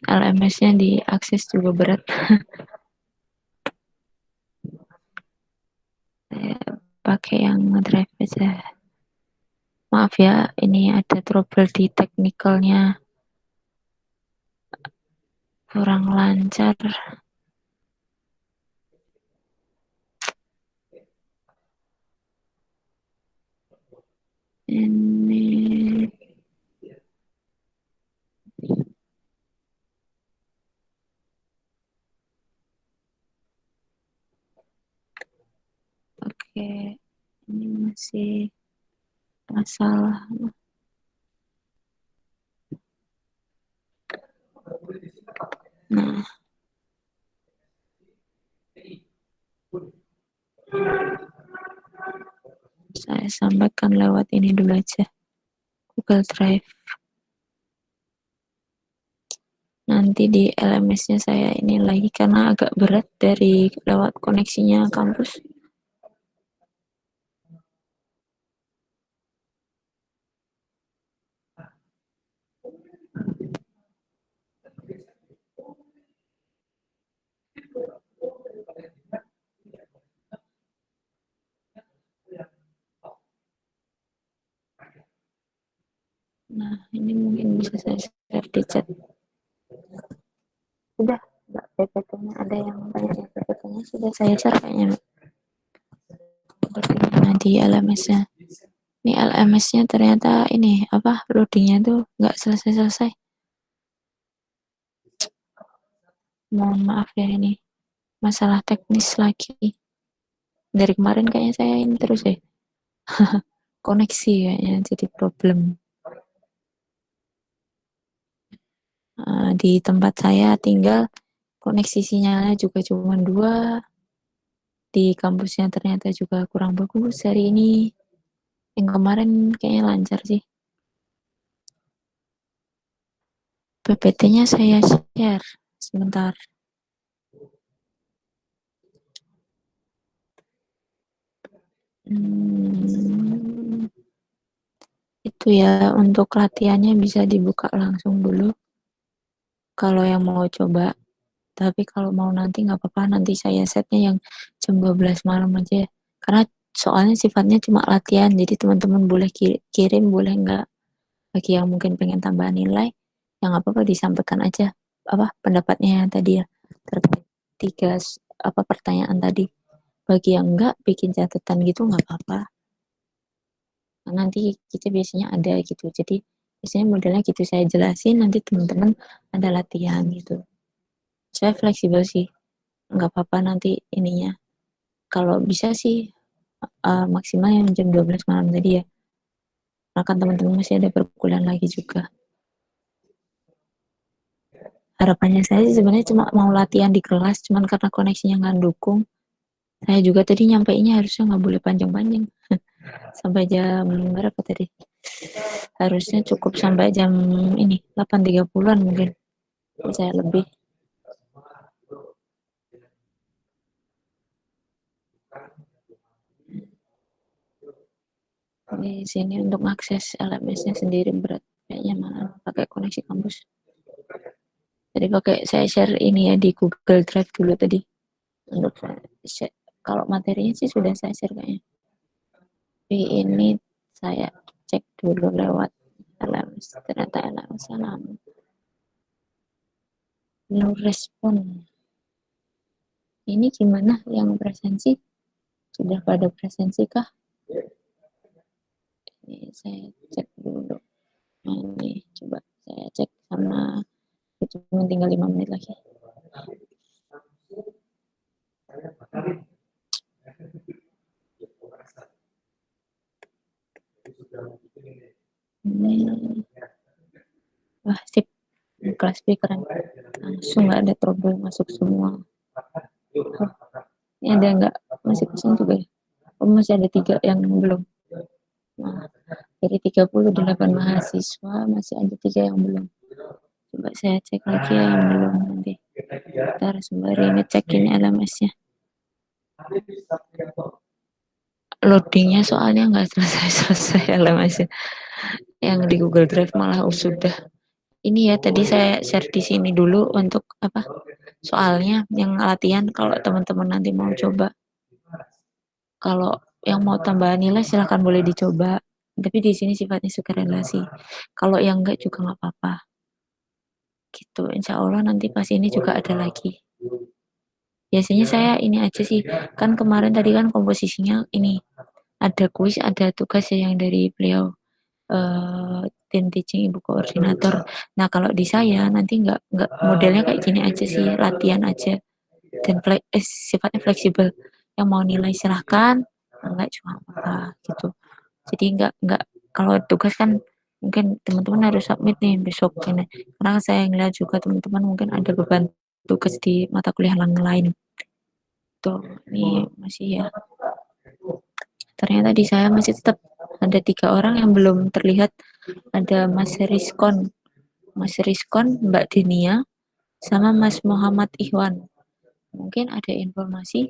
LMS-nya diakses juga berat. Saya pakai yang ngedrive aja. Maaf ya, ini ada trouble di teknikalnya, kurang lancar. Ini oke, ini masih masalah. Nah, saya sampaikan lewat ini dulu aja, Google Drive. Nanti di LMS-nya saya ini lagi karena agak berat dari lewat koneksinya kampus. Nah, ini mungkin bisa saya share di chat. Sudah, Mbak, PPT-nya ada yang tanya PPT-nya sudah saya share kayaknya, Mbak. Bagaimana di LMS-nya? Ini LMS-nya ternyata ini apa loadingnya tuh nggak selesai-selesai. Mohon maaf ya ini masalah teknis lagi. Dari kemarin kayaknya saya ini terus ya koneksi kayaknya jadi problem. Di tempat saya tinggal koneksi sinyalnya juga cuma 2. Di kampusnya ternyata juga kurang bagus hari ini. Yang kemarin kayaknya lancar sih. PPT-nya saya share sebentar. Itu ya untuk latihannya bisa dibuka langsung dulu kalau yang mau coba. Tapi kalau mau nanti nggak apa-apa, nanti saya setnya yang jam 12 malam aja. Karena soalnya sifatnya cuma latihan, jadi teman-teman boleh kirim, boleh nggak. Bagi yang mungkin pengen tambah nilai, yang apa-apa disampaikan aja apa pendapatnya yang tadi ya terkait 3 apa pertanyaan tadi. Bagi yang enggak bikin catatan gitu nggak apa-apa. Nah, nanti kita biasanya ada gitu. Jadi biasanya modelnya gitu saya jelasin, nanti teman-teman ada latihan gitu. Saya fleksibel sih, nggak apa-apa nanti ininya. Kalau bisa sih maksimal yang jam 12 malam tadi ya. Karena kan teman-teman masih ada perkuliahan lagi juga. Harapannya saya sih sebenarnya cuma mau latihan di kelas, cuman karena koneksinya nggak dukung. Saya juga tadi nyampainya harusnya nggak boleh panjang-panjang. Sampai jam berapa tadi? Harusnya cukup sampai jam ini 8.30-an mungkin. Saya lebih. Di sini untuk akses LMS-nya sendiri berat. Kayaknya malah pakai koneksi kampus. Jadi pakai saya share ini ya di Google Drive dulu tadi. Untuk saya share. Kalau materinya sih sudah saya share kayaknya. Tapi ini saya cek dulu lewat LMS. Ternyata LMS lama. No respon. Ini gimana yang presensi? Sudah pada presensi kah? Ini saya cek dulu. Nah, ini coba saya cek sama cuma tinggal 5 menit lagi. Wah, sip. Kelas B keren. Langsung nggak ada trouble masuk semua. Oh, ini ada nggak? Masih kosong juga ya? Oh, masih ada 3 yang belum. Nah, dari 38 mahasiswa masih ada 3 yang belum. Coba saya cek lagi ya yang belum nanti. Ntar sembari ngecek ini LMS-nya. Loadingnya soalnya nggak selesai-selesai LMS-nya. Yang di Google Drive malah sudah. Ini ya tadi saya share di sini dulu untuk apa soalnya yang latihan kalau teman-teman nanti mau coba. Kalau yang mau tambahan nilai silahkan boleh dicoba. Tapi di sini sifatnya sukarela sih. Kalau yang enggak juga nggak apa-apa. Gitu. Insya Allah nanti pas ini juga ada lagi. Biasanya saya ini aja sih. Kan kemarin tadi kan komposisinya ini ada kuis, ada tugas ya yang dari beliau. tim teaching ibu koordinator. Nah kalau di saya nanti nggak modelnya kayak gini aja sih, latihan aja dan sifatnya fleksibel. Yang mau nilai silahkan, enggak cuma apa gitu. Jadi nggak kalau tugas kan mungkin teman-teman harus submit nih besok ini. Karena saya ngeliat juga teman-teman mungkin ada beban tugas di mata kuliah lain. Tuh, ini masih ya. Ternyata di saya masih tetap ada 3 orang yang belum terlihat. Ada Mas Rizkon, Mbak Dinia, sama Mas Muhammad Ikhwan. Mungkin ada informasi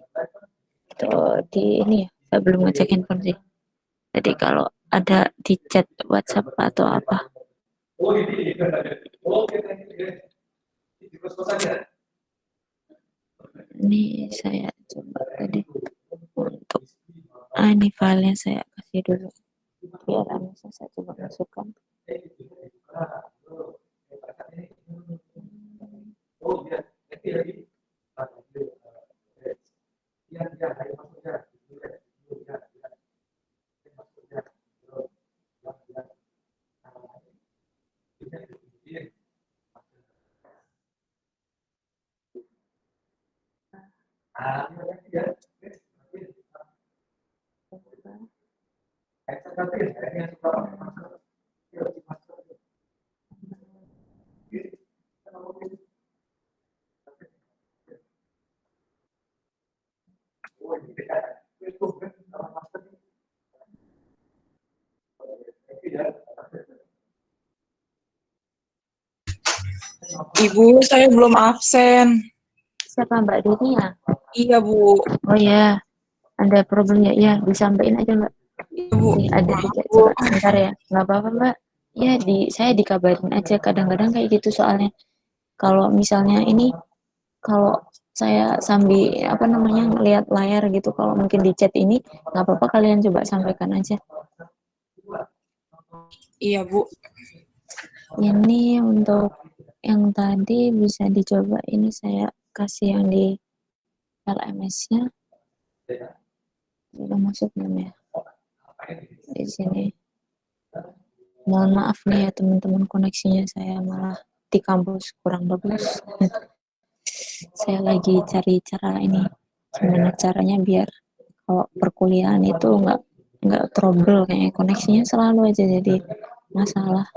tuh di ini ya. Saya belum ngecek handphone sih. Jadi kalau ada di chat WhatsApp atau apa. Ini saya coba tadi untuk ini filenya saya kasih dulu biar saya coba masukkan. Ibu, saya belum absen. Siapa Mbak Dini ya? Iya, Bu. Oh ya, ada problem ya? Ya, disampaikan aja Mbak. Iya, Bu. Nih, ada di chat, coba sebentar ya. Nggak apa-apa Mbak. Ya, saya dikabarin aja. Kadang-kadang kayak gitu soalnya. Kalau misalnya ini, kalau saya sambil apa namanya ngelihat layar gitu, kalau mungkin di chat ini nggak apa-apa kalian coba sampaikan aja. Iya, Bu. Ini untuk yang tadi bisa dicoba, ini saya kasih yang di LMS-nya. Udah masuk belum ya? Di sini. Mohon maaf nih ya teman-teman, koneksinya saya malah di kampus kurang bagus. Saya lagi cari cara ini, gimana caranya biar kalau perkuliahan itu nggak trouble, kayak koneksinya selalu aja jadi masalah.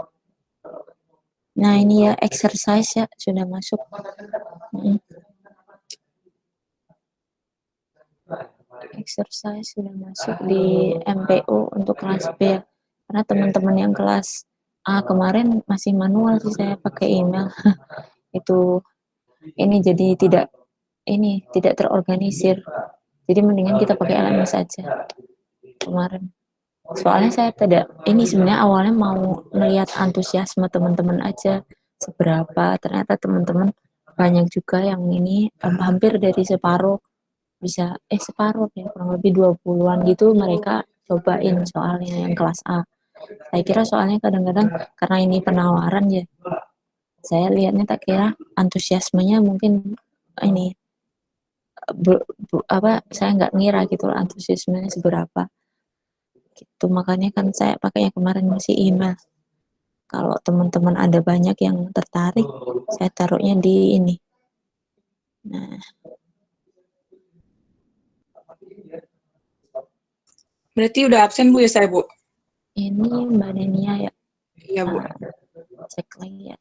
Nah ini ya exercise ya sudah masuk. Exercise sudah masuk di MPU untuk kelas B ya. Karena teman-teman yang kelas A kemarin masih manual sih, saya pakai email. Itu ini jadi tidak terorganisir. Jadi mendingan kita pakai LMS aja kemarin. Soalnya saya tidak ini sebenarnya awalnya mau melihat antusiasme teman-teman aja seberapa. Ternyata teman-teman banyak juga yang ini hampir dari separuh bisa separuh ya, kurang lebih 20-an gitu mereka cobain soalnya yang kelas A. Saya kira soalnya kadang-kadang karena ini penawaran ya, saya lihatnya tak kira antusiasmenya mungkin ini saya nggak ngira gitu loh antusiasmenya seberapa gitu. Makanya kan saya pakainya kemarin masih email. Kalau teman-teman ada banyak yang tertarik, saya taruhnya di ini. Nah, Berarti udah absen, Bu, ya saya, Bu? ini Mbak Denia ya. Iya, Bu. Cek lagi ya.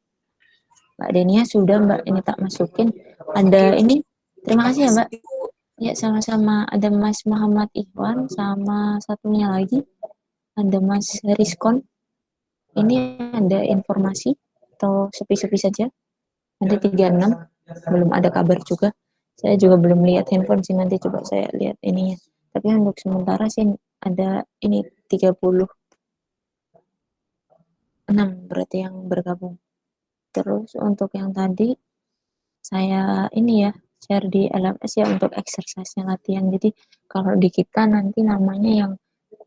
Mbak Denia sudah Mbak, ini tak masukin. Ada ini, terima kasih ya Mbak. Ya sama-sama, ada Mas Muhammad Ikhwan, sama satunya lagi ada Mas Rizkon. Ini ada informasi atau sepi-sepi saja. Ada 36, belum ada kabar juga. Saya juga belum lihat handphone sih, nanti coba saya lihat ininya. Tapi untuk sementara sih ada ini 36 berarti yang bergabung. Terus untuk yang tadi saya ini ya share di LMS ya untuk exercise-nya latihan. Jadi kalau di kita nanti namanya yang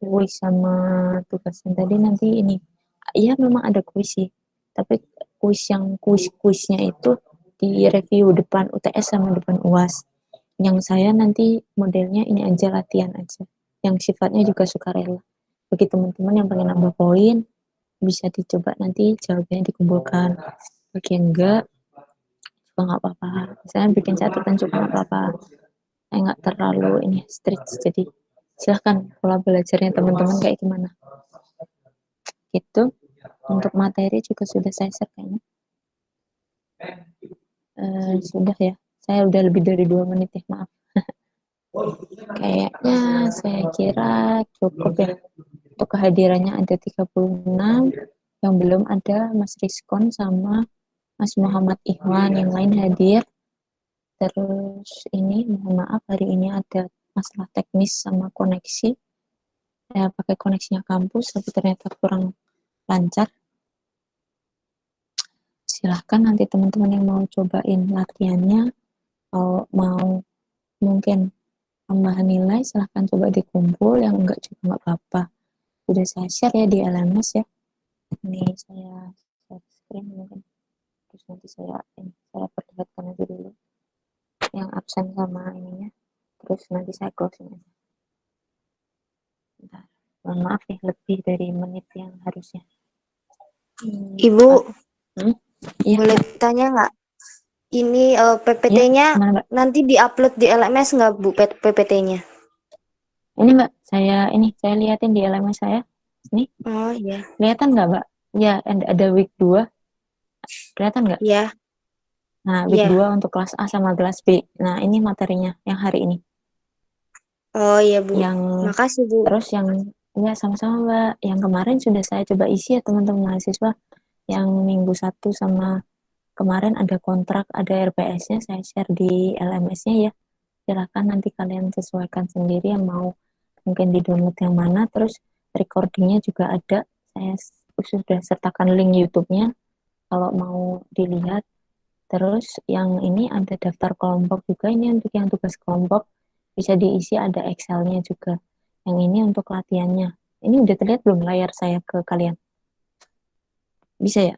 kuis sama tugasnya tadi nanti ini. Iya memang ada kuis sih. Tapi kuisnya itu di review depan UTS sama depan UAS. Yang saya nanti modelnya ini aja latihan aja. Yang sifatnya juga sukarela. Bagi teman-teman yang pengen nambah poin, bisa dicoba nanti jawabnya dikumpulkan. Bagi yang enggak juga nggak apa-apa. Misalnya bikin catatan juga nggak apa-apa. Saya nggak terlalu ini strict, jadi silahkan pola belajarnya teman-teman kayak gimana. Gitu. Untuk materi juga sudah saya share kayaknya. Sudah ya. Saya udah lebih dari 2 menit ya, maaf. Kayaknya saya kira cukup ya. Untuk kehadirannya ada 36, yang belum ada Mas Rizkon sama Mas Muhammad Ikhwan, yang lain hadir. Terus ini mohon maaf hari ini ada masalah teknis sama koneksi. Saya pakai koneksinya kampus tapi ternyata kurang lancar. Silahkan nanti teman-teman yang mau cobain latihannya, kalau mau mungkin tambahan nilai silahkan coba dikumpul, yang enggak juga nggak apa-apa. Sudah saya share ya di LMS ya. Ini saya share screen mungkin. Terus nanti saya perlihatkan aja dulu yang absen sama ininya. Terus nanti saya closing aja. Bentar. Mohon maaf nih lebih dari menit yang harusnya. Ibu, Iya, boleh Mbak. tanya nggak? Ini PPT-nya Gimana, Mbak? nanti diupload di LMS nggak Bu PPT-nya? Ini Mbak, saya liatin di LMS saya. Nih, Oh iya. kelihatan nggak Mbak? Ya, ada week 2. Kelihatan nggak? Iya. Nah, week Iya. 2 untuk kelas A sama kelas B. Nah, ini materinya yang hari ini. Oh iya Bu. Yang Makasih Bu. terus yang ya sama-sama Mbak. Yang kemarin sudah saya coba isi ya teman-teman mahasiswa. Yang minggu 1 sama kemarin ada kontrak, ada RPS-nya saya share di LMS-nya ya. Silahkan nanti kalian sesuaikan sendiri yang mau mungkin di-download yang mana. Terus recordingnya juga ada. Saya sudah sertakan link YouTube-nya kalau mau dilihat. Terus yang ini ada daftar kelompok juga, ini untuk yang tugas kelompok bisa diisi, ada Excel-nya juga. Yang ini untuk latihannya. Ini udah terlihat belum layar saya ke kalian? Bisa ya?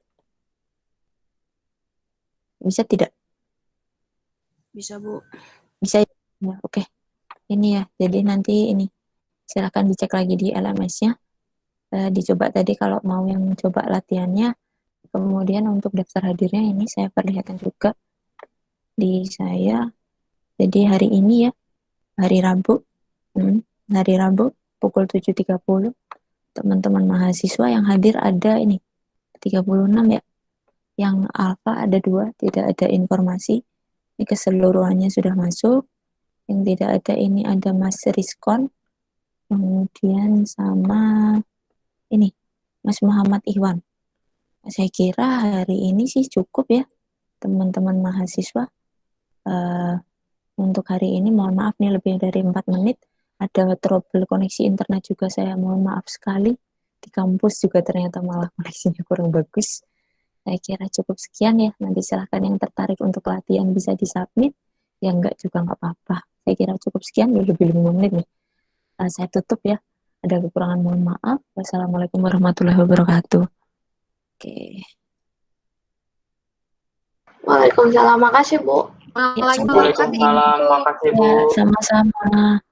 Bisa tidak? Bisa, Bu. Bisa ya? Ya, oke. Ini ya, jadi nanti ini silakan dicek lagi di LMS-nya. Dicoba tadi kalau mau yang coba latihannya. Kemudian untuk daftar hadirnya ini saya perlihatkan juga di saya. Jadi hari ini ya, hari Rabu. Hari Rabu pukul 7.30. Teman-teman mahasiswa yang hadir ada ini 36 ya. Yang alfa ada 2, tidak ada informasi. Ini keseluruhannya sudah masuk. Yang tidak ada ini ada Mas Rizkon. Kemudian sama ini Mas Muhammad Ikhwan. Saya kira hari ini sih cukup ya teman-teman mahasiswa. Untuk hari ini mohon maaf nih lebih dari 4 menit. Ada trouble koneksi internet juga, saya mohon maaf sekali. Di kampus juga ternyata malah koneksinya kurang bagus. Saya kira cukup sekian ya. Nanti silahkan yang tertarik untuk latihan bisa disubmit. Yang enggak juga nggak apa-apa. Saya kira cukup sekian, lebih 5 menit nih. Saya tutup ya. Ada kekurangan mohon maaf. Wassalamualaikum warahmatullahi wabarakatuh. Oke. Waalaikumsalam. Makasih Bu. Ya, Waalaikumsalam, makasih Bu. sama-sama.